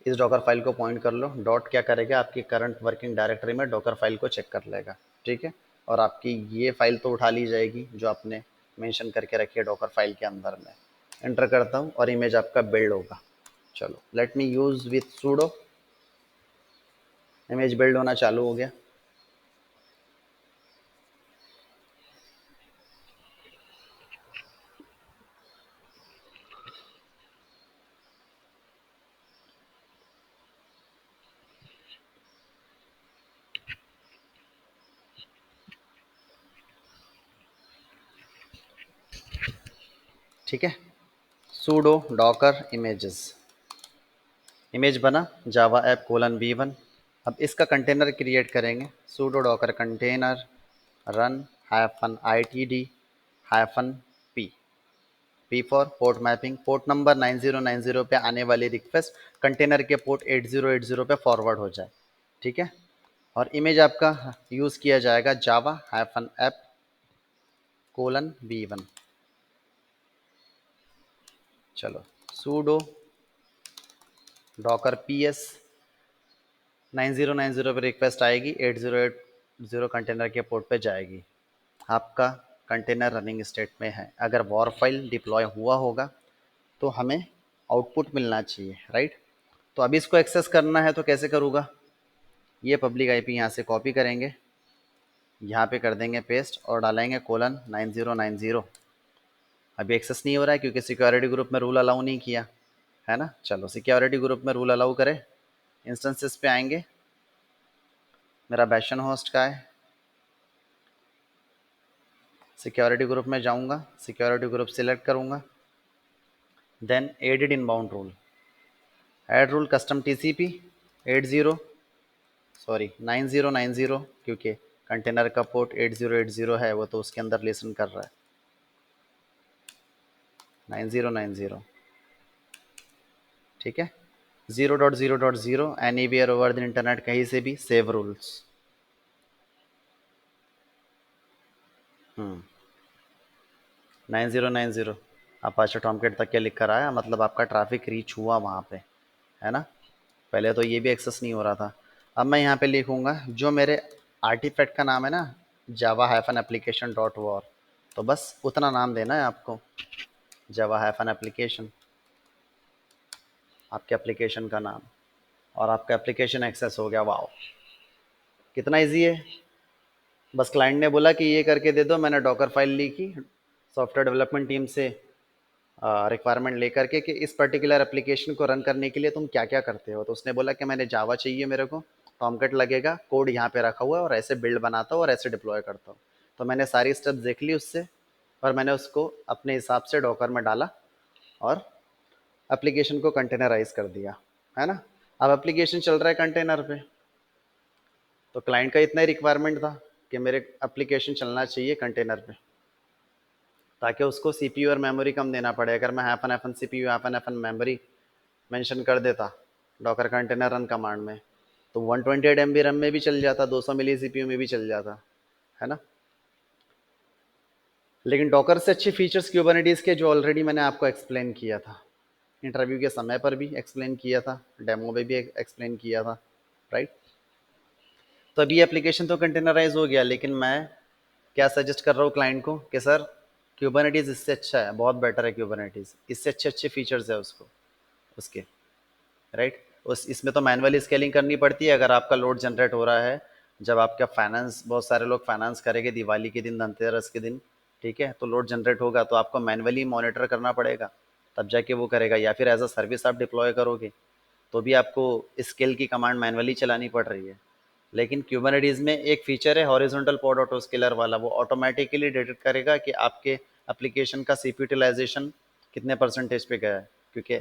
इस डॉकर फाइल को पॉइंट कर लो। डॉट क्या करेगा, आपकी करंट वर्किंग डायरेक्टरी में डॉकर फाइल को चेक कर लेगा। ठीक है, और आपकी ये फाइल तो उठा ली जाएगी जो आपने मेंशन करके रखी है डॉकर फाइल के अंदर में। एंटर करता हूँ और इमेज आपका बिल्ड होगा। चलो let me use with pseudo. Image build होना चालू हो गया। ठीक है। सूडो डॉकर इमेजेस, इमेज बना जावा ऐप कोलन v1। अब इसका कंटेनर क्रिएट करेंगे, pseudo Docker container run hyphen ITD hyphen P, P for port mapping, port number 9090 पे आने वाली रिक्वेस्ट कंटेनर के पोर्ट 8080 पे फॉरवर्ड हो जाए। ठीक है। और इमेज आपका यूज़ किया जाएगा जावा हाइफन ऐप कोलन v1। चलो सूडो डॉकर PS 9090 पे रिक्वेस्ट आएगी, 8080 कंटेनर के पोर्ट पे जाएगी। आपका कंटेनर रनिंग स्टेट में है। अगर वॉर फाइल डिप्लॉय हुआ होगा तो हमें आउटपुट मिलना चाहिए, राइट। तो अभी इसको एक्सेस करना है तो कैसे करूँगा, ये पब्लिक IP यहाँ से कॉपी करेंगे, यहाँ पे कर देंगे पेस्ट और डालेंगे कोलन 9090। अभी एक्सेस नहीं हो रहा है क्योंकि सिक्योरिटी ग्रुप में रूल अलाउ नहीं किया है ना। चलो सिक्योरिटी ग्रुप में रूल अलाउ करें, इंस्टेंसेस पे आएंगे, मेरा बैशन होस्ट का है, सिक्योरिटी ग्रुप में जाऊंगा, सिक्योरिटी ग्रुप सिलेक्ट करूंगा, then edit inbound rule, add rule custom TCP 80 sorry 9090, क्योंकि कंटेनर का पोर्ट 8080 है, वो तो उसके अंदर लिसन कर रहा है 9090। ठीक है। 0.0.0 एनीवेयर ओवर द इंटरनेट, कहीं से भी सेव रूल्स। 9090 अपाचे टॉमकेट तक के लिख कर आया, मतलब आपका ट्रैफिक रीच हुआ वहाँ पे, है ना। पहले तो ये भी एक्सेस नहीं हो रहा था। अब मैं यहाँ पे लिखूँगा जो मेरे आर्टिफैक्ट का नाम है ना, जावा हाइफन एप्लीकेशन डॉट वॉर, तो बस उतना नाम देना है आपको, जावा हाइफन एप्लीकेशन, आपके एप्लीकेशन का नाम, और आपका एप्लीकेशन एक्सेस हो गया। वाओ, कितना इजी है। बस क्लाइंट ने बोला कि ये करके दे दो, मैंने डॉकर फाइल ली की सॉफ्टवेयर डेवलपमेंट टीम से रिक्वायरमेंट लेकर के कि इस पर्टिकुलर एप्लीकेशन को रन करने के लिए तुम क्या क्या करते हो। तो उसने बोला कि मैंने जावा चाहिए, मेरे को टॉमकेट लगेगा, कोड यहाँ पे रखा हुआ है और ऐसे बिल्ड बनाता हूँ और ऐसे डिप्लॉय करता हूँ। तो मैंने सारी स्टेप्स देख ली उससे, और मैंने उसको अपने हिसाब से डॉकर में डाला और एप्लीकेशन को कंटेनराइज कर दिया, है ना। अब एप्लीकेशन चल रहा है कंटेनर पे, तो क्लाइंट का इतना ही रिक्वायरमेंट था कि मेरे एप्लीकेशन चलना चाहिए कंटेनर पे, ताकि उसको CPU और मेमोरी कम देना पड़े। अगर मैं hyphen hyphen CPU hyphen hyphen memory mention कर देता डॉकर कंटेनर रन कमांड में, तो 128 MB रैम में भी चल जाता, 200 मिली CPU में भी चल जाता, है ना। लेकिन डॉकर से अच्छे फीचर्स क्यूबरनेटीज़ के, जो ऑलरेडी मैंने आपको एक्सप्लेन किया था, इंटरव्यू के समय पर भी एक्सप्लेन किया था, डेमो में भी एक्सप्लेन किया था, राइट। तो अभी एप्लीकेशन तो कंटेनराइज हो गया, लेकिन मैं क्या सजेस्ट कर रहा हूँ क्लाइंट को कि सर क्यूबरनेटीज़ इससे अच्छा है, बहुत बेटर है क्यूबरनेटीज़, इससे अच्छे अच्छे फीचर्स है उसको उसके, राइट। उस इसमें तो मैनुअली स्केलिंग करनी पड़ती है अगर आपका लोड जनरेट हो रहा है। जब आपका फाइनेंस, बहुत सारे लोग फाइनेंस करेंगे दिवाली के दिन, धनतेरस के दिन, ठीक है, तो लोड जनरेट होगा तो आपको मैनुअली मॉनिटर करना पड़ेगा, तब जाके वो करेगा। या फिर एज अ सर्विस आप डिप्लॉय करोगे तो भी आपको स्केल की कमांड मैनुअली चलानी पड़ रही है। लेकिन क्यूबरनेटीज़ में एक फीचर है हॉरिजॉन्टल पॉड ऑटो स्केलर वाला, वो ऑटोमेटिकली डिटेक्ट करेगा कि आपके एप्लीकेशन का CPU यूटिलाइजेशन कितने परसेंटेज पे गया है, क्योंकि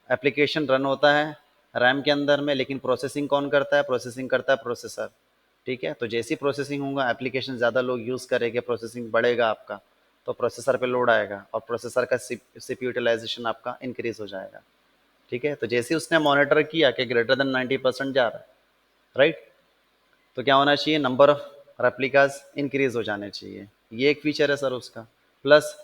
एप्लीकेशन रन होता है रैम के अंदर में, लेकिन प्रोसेसिंग कौन करता है, प्रोसेसिंग करता है प्रोसेसर। ठीक है, तो जैसी प्रोसेसिंग होगा, एप्लीकेशन ज़्यादा लोग यूज़ करेंगे, प्रोसेसिंग बढ़ेगा आपका, तो प्रोसेसर पे लोड आएगा और प्रोसेसर का CPU यूटिलाइजेशन आपका इंक्रीज हो जाएगा। ठीक है, तो जैसे ही उसने मॉनिटर किया कि ग्रेटर देन 90% जा रहा है, राइट, तो क्या होना चाहिए, नंबर ऑफ रेप्लिकाज इंक्रीज हो जाने चाहिए। ये एक फीचर है सर उसका। प्लस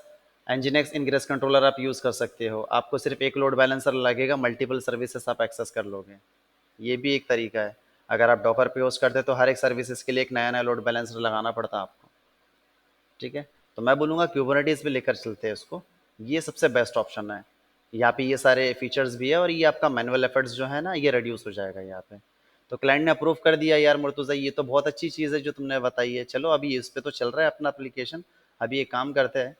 एनजीनेक्स इनग्रेस कंट्रोलर आप यूज़ कर सकते हो, आपको सिर्फ एक लोड बैलेंसर लगेगा, मल्टीपल सर्विसेज आप एक्सेस कर लोगे। ये भी एक तरीका है। अगर आप डॉकर पे होस्ट करते तो हर एक सर्विसेज के लिए एक नया नया लोड बैलेंसर लगाना पड़ता आपको। ठीक है, तो मैं बोलूँगा क्यूबरनेटीज़ पे लेकर चलते हैं इसको, ये सबसे बेस्ट ऑप्शन है। यहाँ पे ये सारे फीचर्स भी है और ये आपका मैनुअल एफर्ट्स जो है ना, ये रिड्यूस हो जाएगा यहाँ पे। तो क्लाइंट ने अप्रूव कर दिया, यार मुर्तुज़ा ये तो बहुत अच्छी चीज़ है जो तुमने बताई है, चलो अभी इस पे तो चल रहा है अपना एप्लीकेशन, अभी एक काम करते हैं,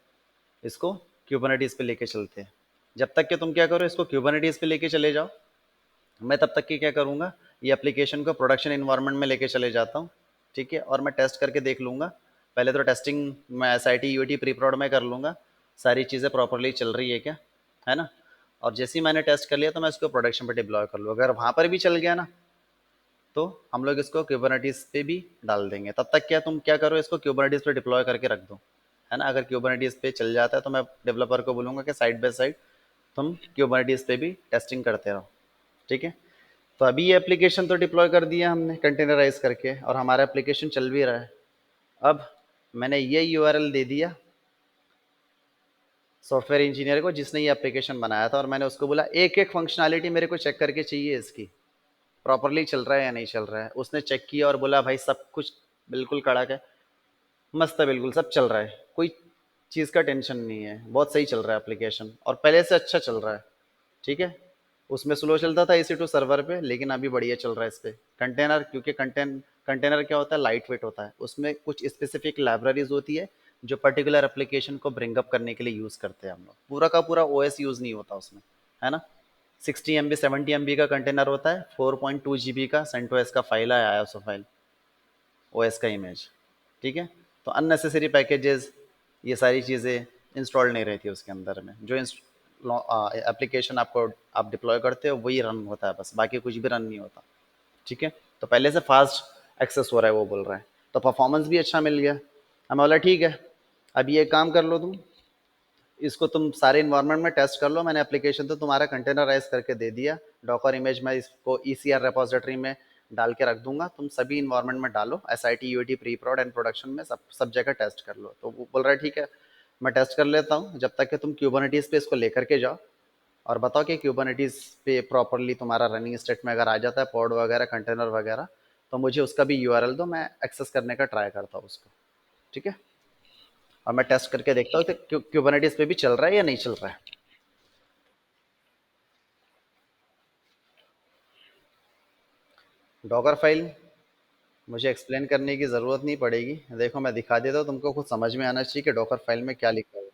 इसको क्यूबरनेटीज़ पे लेके चलते हैं। जब तक कि तुम क्या करो, इसको क्यूबरनेटीज़ पे लेके चले जाओ, मैं तब तक की क्या करूँगा, ये एप्लीकेशन को प्रोडक्शन इन्वायरमेंट में लेके चले जाता हूँ। ठीक है, और मैं टेस्ट करके देख लूँगा। पहले तो टेस्टिंग मैं SIT UAT प्री प्रोड में कर लूँगा, सारी चीज़ें प्रॉपरली चल रही है क्या, है ना। और जैसे ही मैंने टेस्ट कर लिया तो मैं इसको प्रोडक्शन पे डिप्लॉय कर लूँ। अगर वहाँ पर भी चल गया ना, तो हम लोग इसको क्यूबरनेटिस पे भी डाल देंगे। तब तक क्या तुम क्या करो, इसको क्यूबरनेटिस पे डिप्लॉय करके रख दो, है ना। अगर क्यूबरनेटिस पे चल जाता है तो मैं डेवलपर को बोलूँगा कि साइड बाय साइड तुम क्यूबरनेटिस पे भी टेस्टिंग करते रहो, ठीक है। तो अभी ये एप्लीकेशन तो डिप्लॉय कर दिया हमने कंटेनराइज करके, और हमारा एप्लीकेशन चल भी रहा है। अब मैंने ये यूआरएल दे दिया सॉफ्टवेयर इंजीनियर को जिसने ये एप्लीकेशन बनाया था, और मैंने उसको बोला एक एक फंक्शनैलिटी मेरे को चेक करके चाहिए, इसकी प्रॉपरली चल रहा है या नहीं चल रहा है। उसने चेक किया और बोला भाई सब कुछ बिल्कुल कड़क है, मस्त है, बिल्कुल सब चल रहा है, कोई चीज़ का टेंशन नहीं है, बहुत सही चल रहा है एप्लीकेशन, और पहले से अच्छा चल रहा है, ठीक है। उसमें स्लो चलता था EC2 सर्वर पे, लेकिन अभी बढ़िया चल रहा है इस पे। कंटेनर, क्योंकि कंटेनर क्या होता है, लाइट वेट होता है, उसमें कुछ स्पेसिफिक लाइब्रेरीज होती है जो पर्टिकुलर एप्लीकेशन को ब्रिंग अप करने के लिए यूज़ करते हैं हम लोग। पूरा का पूरा OS यूज़ नहीं होता उसमें, है ना। 60 MB 70 MB का कंटेनर होता है, 4.2 GB का CentOS का फाइल है, ISO फाइल, OS का इमेज, ठीक है। तो अननेसेसरी पैकेजेस, ये सारी चीज़ें इंस्टॉल नहीं रहती उसके अंदर में। जो एप्लीकेशन आपको आप डिप्लॉय करते हो वही रन होता है बस, बाकी कुछ भी रन नहीं होता, ठीक है। तो पहले से फास्ट एक्सेस हो रहा है वो बोल रहा है, तो परफॉर्मेंस भी अच्छा मिल गया। हमें बोला ठीक है, अब ये काम कर लो तुम, इसको तुम सारे इन्वायरमेंट में टेस्ट कर लो। मैंने एप्लीकेशन तो तुम्हारा कंटेनराइज करके दे दिया, डॉकर इमेज में इसको ECR रेपोजिटरी में डाल के रख दूंगा, तुम सभी इन्वायरमेंट में डालो, SIT UAT प्री प्रोड एंड प्रोडक्शन में सब सब जगह टेस्ट कर लो। तो वो बोल रहा है ठीक है, मैं टेस्ट कर लेता हूँ, जब तक कि तुम क्यूबरनेटिस पे इसको लेकर के जाओ और बताओ कि क्यूबरनेटिस पे प्रॉपरली तुम्हारा रनिंग स्टेट में अगर आ जाता है पॉड वगैरह कंटेनर वगैरह, तो मुझे उसका भी URL दो, मैं एक्सेस करने का ट्राई करता हूँ उसको, ठीक है। और मैं टेस्ट करके देखता हूँ कि क्यूबरनेटिस पे भी चल रहा है या नहीं चल रहा है। डॉकर फाइल मुझे एक्सप्लेन करने की ज़रूरत नहीं पड़ेगी, देखो मैं दिखा देता हूँ, तुमको खुद समझ में आना चाहिए कि डॉकर फाइल में क्या लिखा है।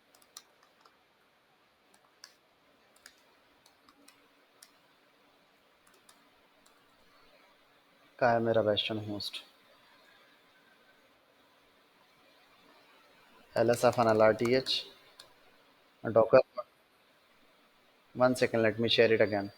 क्या है मेरा western host, LSFNLRTH Docker. 1 second, let me share it again.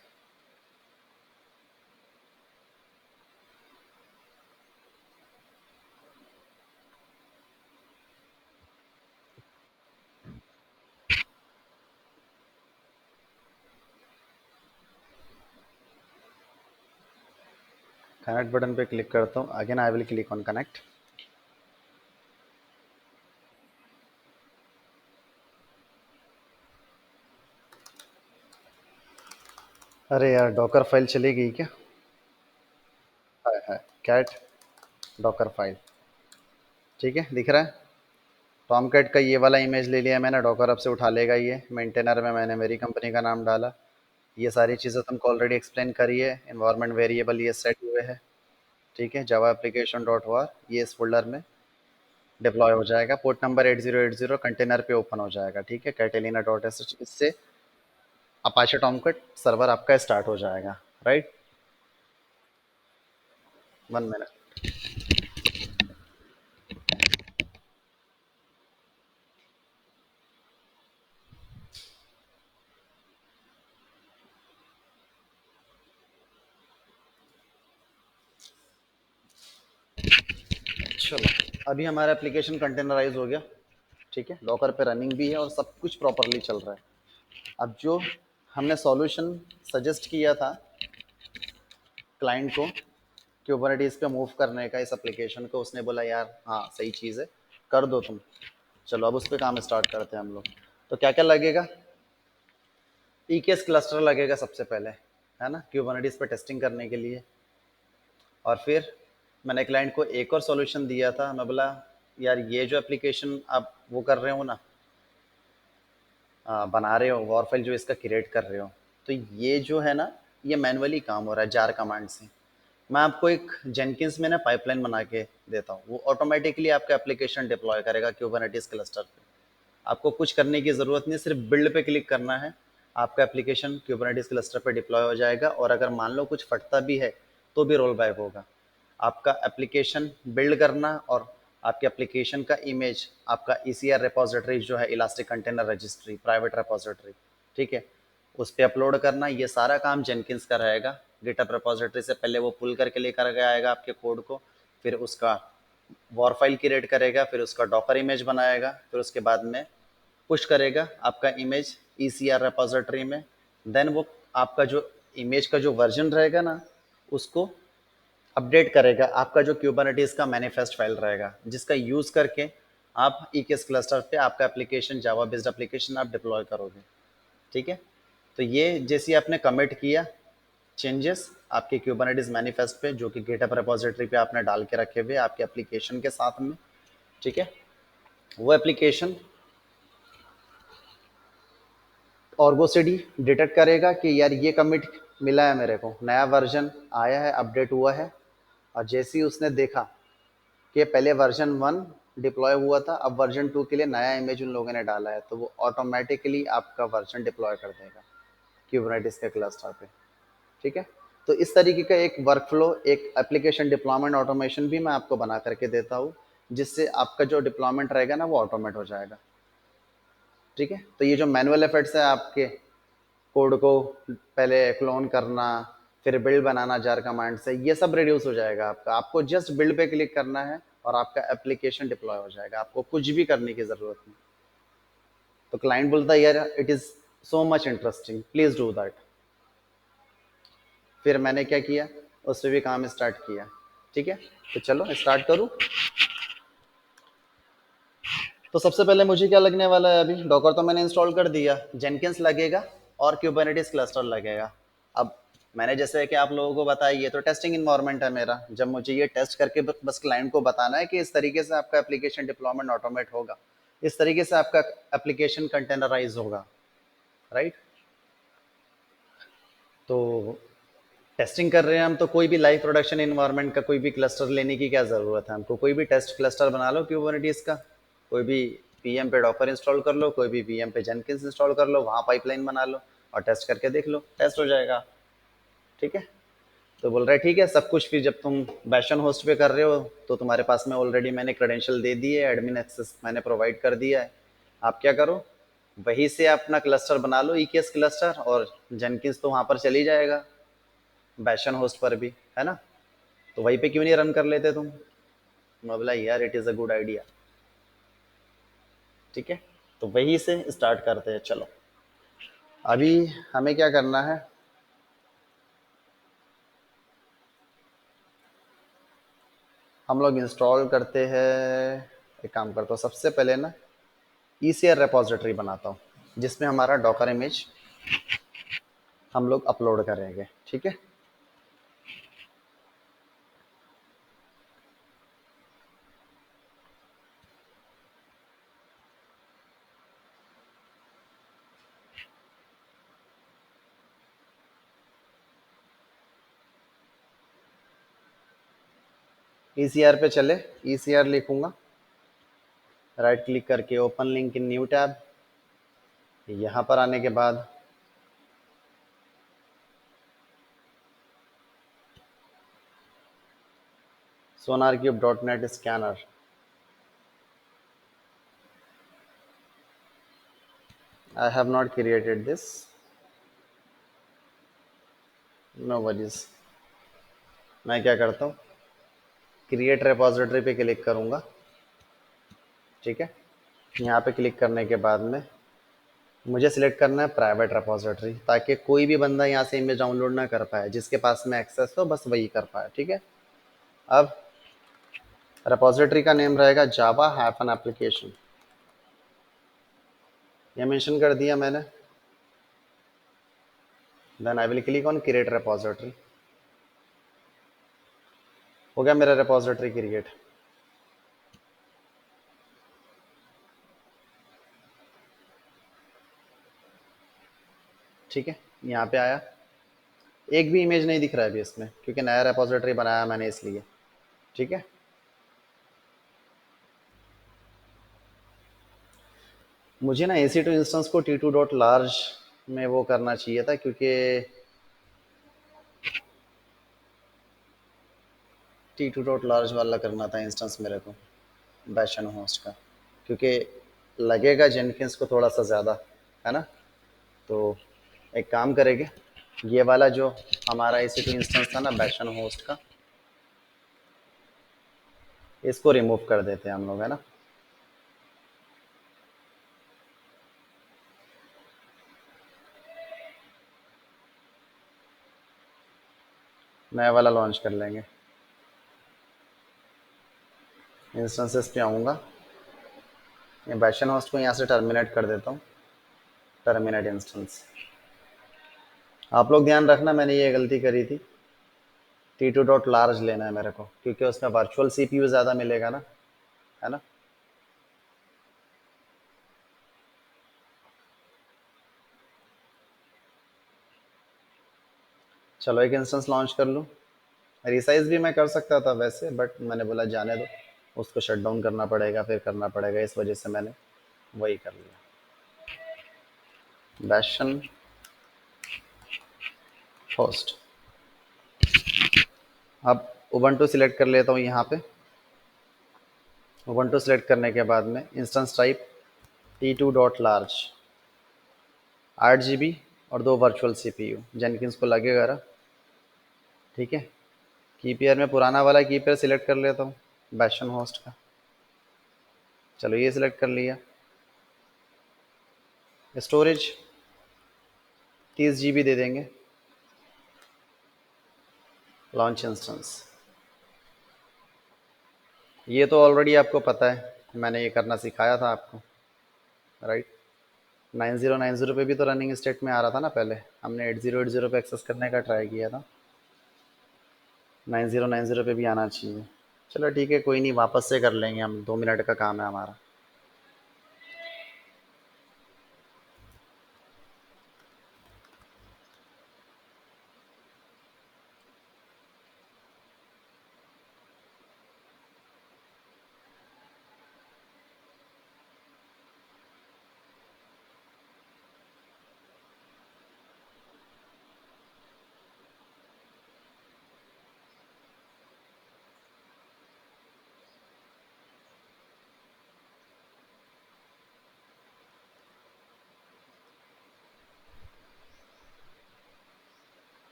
Connect button पे क्लिक करता हूँ, again I will click on connect. अरे यार डॉकर फाइल चली गई क्या। है कैट डॉकर फाइल, ठीक है दिख रहा है। टॉम कैट का ये वाला इमेज ले लिया मैंने, डॉकर अब से उठा लेगा ये। मेंटेनर में मैंने मेरी कंपनी का नाम डाला, ये सारी चीज़ें तुमको ऑलरेडी एक्सप्लेन करी है। इन्वायरमेंट वेरिएबल ये सेट हुए हैं, ठीक है। जावा एप्लीकेशन डॉट वार ये इस फोल्डर में डिप्लॉय हो जाएगा, पोर्ट नंबर 8080 कंटेनर पे ओपन हो जाएगा, ठीक है। कैटेलिना डॉट एस, इससे अपाचे टॉमकट सर्वर आपका स्टार्ट हो जाएगा, राइट। 1 मिनट। चलो, अभी हमारा एप्लीकेशन कंटेनराइज हो गया, ठीक है। डॉकर पे रनिंग भी है और सब कुछ प्रॉपरली चल रहा है। अब जो हमने सॉल्यूशन सजेस्ट किया था क्लाइंट को क्यूबरनेटिस पे मूव करने का इस एप्लीकेशन को, उसने बोला यार हाँ सही चीज़ है, कर दो तुम। चलो अब उस पर काम स्टार्ट करते हैं हम लोग। तो क्या क्या लगेगा, EKS क्लस्टर लगेगा सबसे पहले, है ना, क्यूबरनेटिस पे टेस्टिंग करने के लिए। और फिर मैंने क्लाइंट को एक और सॉल्यूशन दिया था, मैं बोला यार ये जो एप्लीकेशन आप वो कर रहे हो ना, बना रहे हो वॉर फाइल जो इसका क्रिएट कर रहे हो, तो ये जो है ना, ये मैनुअली काम हो रहा है जार कमांड से। मैं आपको एक जेनकिंस में ना पाइपलाइन बना के देता हूँ, वो ऑटोमेटिकली आपका एप्लीकेशन डिप्लॉय करेगा क्यूबरनेटिस क्लस्टर पे। आपको कुछ करने की ज़रूरत नहीं, सिर्फ बिल्ड पे क्लिक करना है, आपका एप्लीकेशन क्यूबरनेटिस क्लस्टर पे डिप्लॉय हो जाएगा। और अगर मान लो कुछ फटता भी है तो भी रोल बैक होगा। आपका एप्लीकेशन बिल्ड करना और आपके एप्लीकेशन का इमेज आपका ECR रिपोजिटरी जो है elastic container registry private repository, ठीक है, उस पर अपलोड करना, ये सारा काम जेनकिंस का रहेगा। गिटहब रिपोजिटरी से पहले वो पुल करके लेकर के आएगा आपके कोड को, फिर उसका वॉर फाइल क्रिएट करेगा, फिर उसका डॉकर इमेज बनाएगा, फिर उसके बाद में पुश करेगा आपका इमेज ECR रिपोजिटरी में। देन वो आपका जो इमेज का जो वर्जन रहेगा ना, उसको अपडेट करेगा आपका जो क्यूबरनेटिस का मैनिफेस्ट फाइल रहेगा, जिसका यूज़ करके आप EKS क्लस्टर पे आपका एप्लीकेशन जावा बेस्ड एप्लीकेशन आप डिप्लॉय करोगे, ठीक है। तो ये जैसे आपने कमिट किया चेंजेस आपके क्यूबरनेटिस मैनिफेस्ट पे, जो कि गिटहब रिपोजिटरी पे आपने डाल के रखे हुए आपके एप्लीकेशन के साथ में, ठीक है, वो एप्लीकेशन ऑर्गोसिडी डिटेक्ट करेगा कि यार ये कमिट मिला है मेरे को, नया वर्जन आया है, अपडेट हुआ है। और जैसे ही उसने देखा कि पहले वर्जन 1 डिप्लॉय हुआ था, अब वर्जन 2 के लिए नया इमेज उन लोगों ने डाला है, तो वो ऑटोमेटिकली आपका वर्जन डिप्लॉय कर देगा क्यूबरनेटिस के क्लस्टर पे, ठीक है। तो इस तरीके का एक वर्कफ्लो, एक एप्लीकेशन डिप्लॉयमेंट ऑटोमेशन भी मैं आपको बना करके देता हूँ, जिससे आपका जो डिप्लॉयमेंट रहेगा ना वो ऑटोमेट हो जाएगा, ठीक है। तो ये जो मैनुअल एफर्ट्स है आपके कोड को पहले क्लोन करना, फिर बिल्ड बनाना जार कमांड से, ये सब रिड्यूस हो जाएगा आपका। आपको जस्ट बिल्ड पे क्लिक करना है और आपका एप्लीकेशन डिप्लॉय हो जाएगा, आपको कुछ भी करने की ज़रूरत नहीं। तो क्लाइंट बोलता है यार it is so much interesting, please do that. फिर मैंने क्या किया, उस पर भी काम स्टार्ट किया, ठीक है। तो चलो स्टार्ट करूँ। तो सबसे पहले मुझे क्या लगने वाला है, अभी डॉकर तो मैंने इंस्टॉल कर दिया, जेनकिंस लगेगा और क्यूबरनेटिस क्लस्टर लगेगा। अब मैंने जैसे कि आप लोगों को बताया, ये तो टेस्टिंग इन्वायरमेंट है मेरा, जब मुझे ये टेस्ट करके बस क्लाइंट को बताना है कि इस तरीके से आपका एप्लीकेशन डिप्लॉयमेंट ऑटोमेट होगा, इस तरीके से आपका एप्लीकेशन कंटेनराइज होगा, राइट। तो टेस्टिंग कर रहे हैं हम, तो कोई भी लाइव प्रोडक्शन इन्वायरमेंट का कोई भी क्लस्टर लेने की क्या ज़रूरत है हमको, कोई भी टेस्ट क्लस्टर बना लो क्यूबरनेटिस का, कोई भी पीएम पे डॉकर इंस्टॉल कर लो, कोई भी पीएम पे जेनकिंस इंस्टॉल कर लो, वहाँ पाइपलाइन बना लो और टेस्ट करके देख लो, टेस्ट हो जाएगा, ठीक है। तो बोल रहा है ठीक है सब कुछ, फिर जब तुम बैशन होस्ट पे कर रहे हो तो तुम्हारे पास में ऑलरेडी मैंने क्रेडेंशियल दे दिए, एडमिन एक्सेस मैंने प्रोवाइड कर दिया है, आप क्या करो वहीं से अपना क्लस्टर बना लो EKS क्लस्टर, और जेनकिंस तो वहाँ पर चली जाएगा बैशन होस्ट पर भी, है ना। तो वहीं पे क्यों नहीं रन कर लेते तुम। मैं बोला यार it is a good idea, ठीक है। तो वहीं से स्टार्ट करते हैं, चलो। अभी हमें क्या करना है, हम लोग इंस्टॉल करते हैं, एक काम करता हूँ सबसे पहले ना ECR रिपोजिटरी बनाता हूँ, जिसमें हमारा डॉकर इमेज हम लोग अपलोड करेंगे, ठीक है। ECR पे चले, ECR लिखूंगा, राइट क्लिक करके open link in new tab, यहाँ पर आने के बाद sonarcube.net scanner, I have not created this, no worries। मैं क्या करता हूँ, क्रिएट रिपोजिटरी पे क्लिक करूँगा, ठीक है। यहाँ पे क्लिक करने के बाद में मुझे सिलेक्ट करना है प्राइवेट रिपोजिटरी, ताकि कोई भी बंदा यहाँ से इमेज डाउनलोड ना कर पाए, जिसके पास में एक्सेस हो बस वही कर पाए, ठीक है। अब रिपोजिटरी का नेम रहेगा जावा हाइफन एप्लीकेशन, ये मेंशन कर दिया मैंने। Then I will click on create repository, हो गया मेरा रिपोजिटरी क्रिएट। ठीक है, यहाँ पे आया, एक भी इमेज नहीं दिख रहा है अभी इसमें, क्योंकि नया रिपोजिटरी बनाया मैंने इसलिए, ठीक है। मुझे ना EC2 इंस्टेंस को T2 डॉट लार्ज में वो करना चाहिए था, क्योंकि T2 डॉट लार्ज वाला करना था इंस्टेंस मेरे को, बैशन होस्ट का, क्योंकि लगेगा जेनकिंस को थोड़ा सा ज़्यादा, है ना। तो एक काम करेंगे, ये वाला जो हमारा EC2 इंस्टेंस था ना बैशन होस्ट का, इसको रिमूव कर देते हैं हम लोग, है ना। नया वाला लॉन्च कर लेंगे। इंस्टेंसेस पे आऊँगा, ये बैशन होस्ट को यहाँ से टर्मिनेट कर देता हूँ, टर्मिनेट इंस्टेंस। आप लोग ध्यान रखना, मैंने ये गलती करी थी, T2 डॉट लार्ज लेना है मेरे को, क्योंकि उसमें वर्चुअल CPU ज़्यादा मिलेगा ना, है ना। चलो एक इंस्टेंस लॉन्च कर लूँ। रिसाइज भी मैं कर सकता था वैसे, बट मैंने बोला जाने दो, उसको शट डाउन करना पड़ेगा, फिर करना पड़ेगा, इस वजह से मैंने वही कर लिया। बैशन होस्ट। अब उबंटू सिलेक्ट कर लेता हूँ यहाँ पे। उबंटू सेलेक्ट करने के बाद में instance type T2 dot large, 8 GB और 2 वर्चुअल CPU, जेनकिंस को लगेगा ना, ठीक है। की पेयर में पुराना वाला की पेयर सिलेक्ट कर लेता हूँ बैशन होस्ट का। चलो ये सिलेक्ट कर लिया। स्टोरेज 30 GB दे देंगे। लॉन्च इंस्टेंस, ये तो ऑलरेडी आपको पता है, मैंने ये करना सिखाया था आपको, राइट। 9090 पे भी तो रनिंग स्टेट में आ रहा था ना, पहले हमने 8080 पे एक्सेस करने का ट्राई किया था, 9090 पे भी आना चाहिए। चलो ठीक है, कोई नहीं, वापस से कर लेंगे हम, 2 मिनट का काम है हमारा।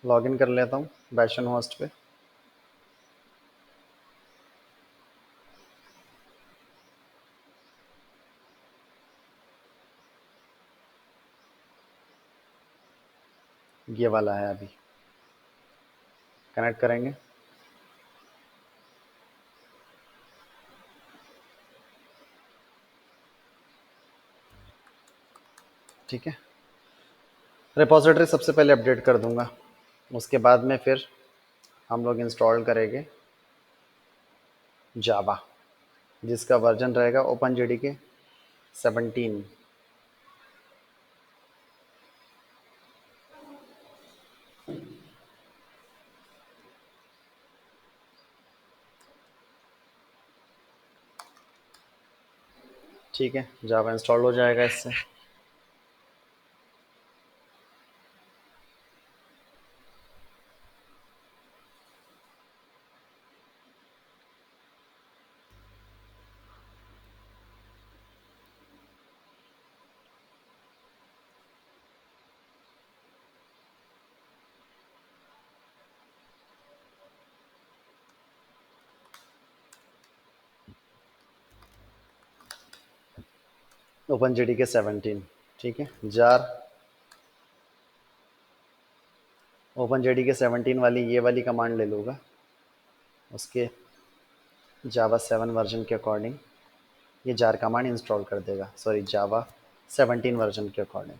लॉगिन कर लेता हूँ बैशन होस्ट पे। ये वाला है, अभी कनेक्ट करेंगे। ठीक है, रिपोजिटरी सबसे पहले अपडेट कर दूंगा, उसके बाद में फिर हम लोग इंस्टॉल करेंगे जावा, जिसका वर्जन रहेगा ओपन JDK 17। ठीक है, जावा इंस्टॉल हो जाएगा इससे। ओपन JDK 17, ठीक है। जार ओपन JDK 17 वाली, ये वाली कमांड ले लूँगा, उसके जावा 7 वर्जन के अकॉर्डिंग ये जार कमांड इंस्टॉल कर देगा, सॉरी जावा 17 वर्जन के अकॉर्डिंग।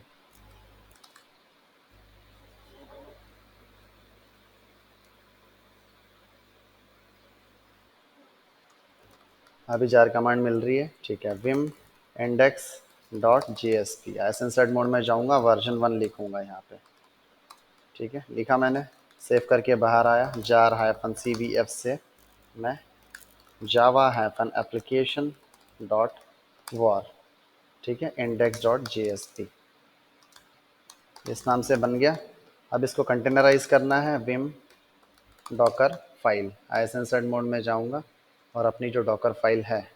अभी जार कमांड मिल रही है, ठीक है। विम इंडेक्स डॉट JSP, एसेंसेड मोड में जाऊंगा, वर्जन 1 लिखूंगा यहाँ पे, ठीक है। लिखा मैंने, सेव करके बाहर आया, जार -CVF से मैं जावा एप्लीकेशन डॉट वॉर, ठीक है, इंडेक्स डॉट JSP, इस नाम से बन गया। अब इसको कंटेनराइज करना है, विम डॉकर फाइल, एसेंसेड मोड में जाऊंगा, और अपनी जो डॉकर फाइल है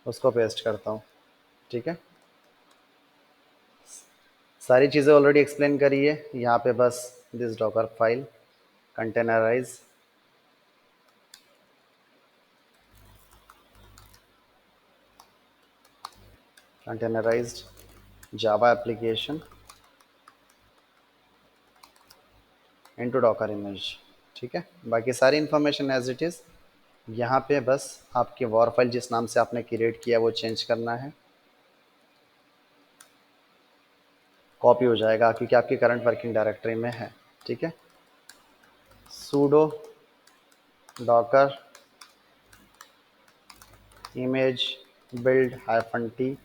उसको पेस्ट करता हूँ। ठीक है, सारी चीज़ें ऑलरेडी एक्सप्लेन करी है यहाँ पे, बस this Docker file containerise containerised Java application into Docker image. ठीक है, बाकी सारी इन्फॉर्मेशन एज इट इज़। यहाँ पे बस आपके वॉर फाइल जिस नाम से आपने क्रिएट किया वो चेंज करना है, कॉपी हो जाएगा क्योंकि आपकी करंट वर्किंग डायरेक्टरी में है। ठीक है, sudo docker image build -t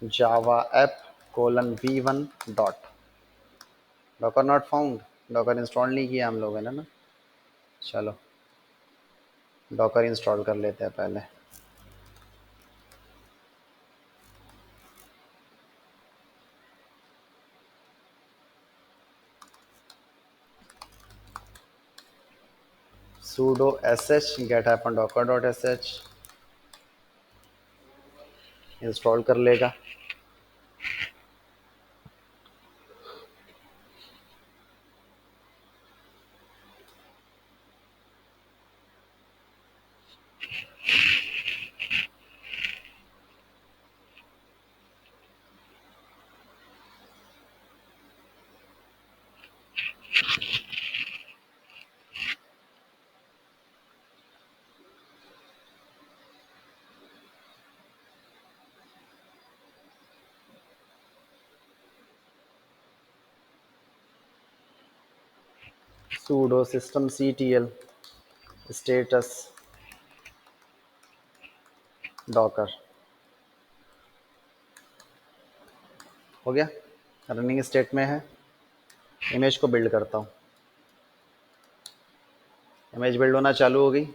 java app :v1 dot Docker not found, Docker install नहीं किया हम लोगों ने ना। चलो डॉकर इंस्टॉल कर लेते हैं पहले। sudo sh get-docker.sh इंस्टॉल कर लेगा। sudo systemctl status docker हो गया, रनिंग स्टेट में है। इमेज को बिल्ड करता हूँ, इमेज बिल्ड होना चालू हो गई।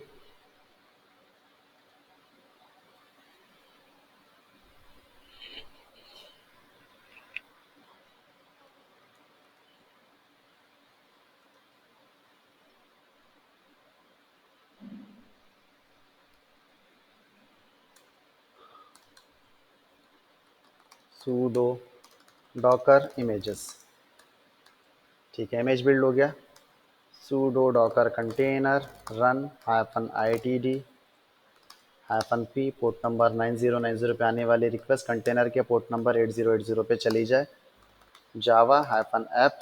sudo docker images। ठीक है, इमेज बिल्ड हो गया। sudo docker container run -itd -p port number 9090 पे आने वाली रिक्वेस्ट कंटेनर के पोर्ट नंबर 8080 पे चली जाए। जावा -app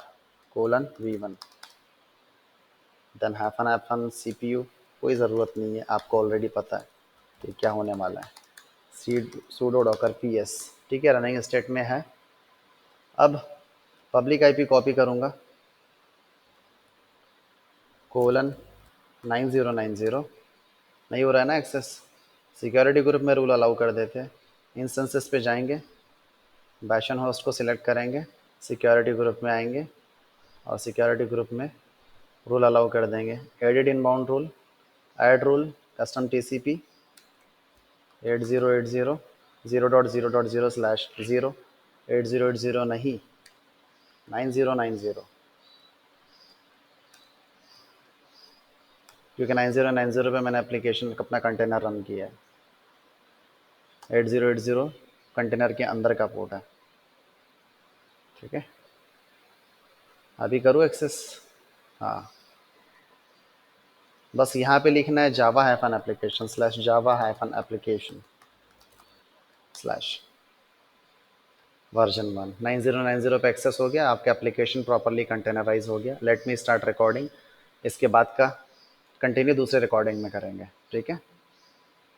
:v1 देन -cpu। कोई ज़रूरत नहीं है, आपको ऑलरेडी पता है कि क्या होने वाला है। sudo docker ps। ठीक है, रनिंग स्टेट में है। अब पब्लिक आईपी कॉपी करूँगा :9090। नहीं हो रहा है ना एक्सेस, सिक्योरिटी ग्रुप में रूल अलाउ कर देते हैं। इंस्टेंसेस पे जाएंगे, बैशन होस्ट को सिलेक्ट करेंगे, सिक्योरिटी ग्रुप में आएंगे और सिक्योरिटी ग्रुप में रूल अलाउ कर देंगे। Edit inbound rule, add rule custom TCP 8080 0.0.0/0 8080 नहीं 9090, क्योंकि 9090 पे मैंने एप्लीकेशन अपना कंटेनर रन किया है। 8080 कंटेनर के अंदर का पोर्ट है। ठीक है, अभी करूँ एक्सेस? हाँ, बस यहाँ पे लिखना है java-application/java-application/वर्जन 1। 9090 पे एक्सेस हो गया, आपका एप्लीकेशन प्रॉपरली कंटेनराइज हो गया। Let me start recording. इसके बाद का कंटिन्यू दूसरे रिकॉर्डिंग में करेंगे। ठीक है।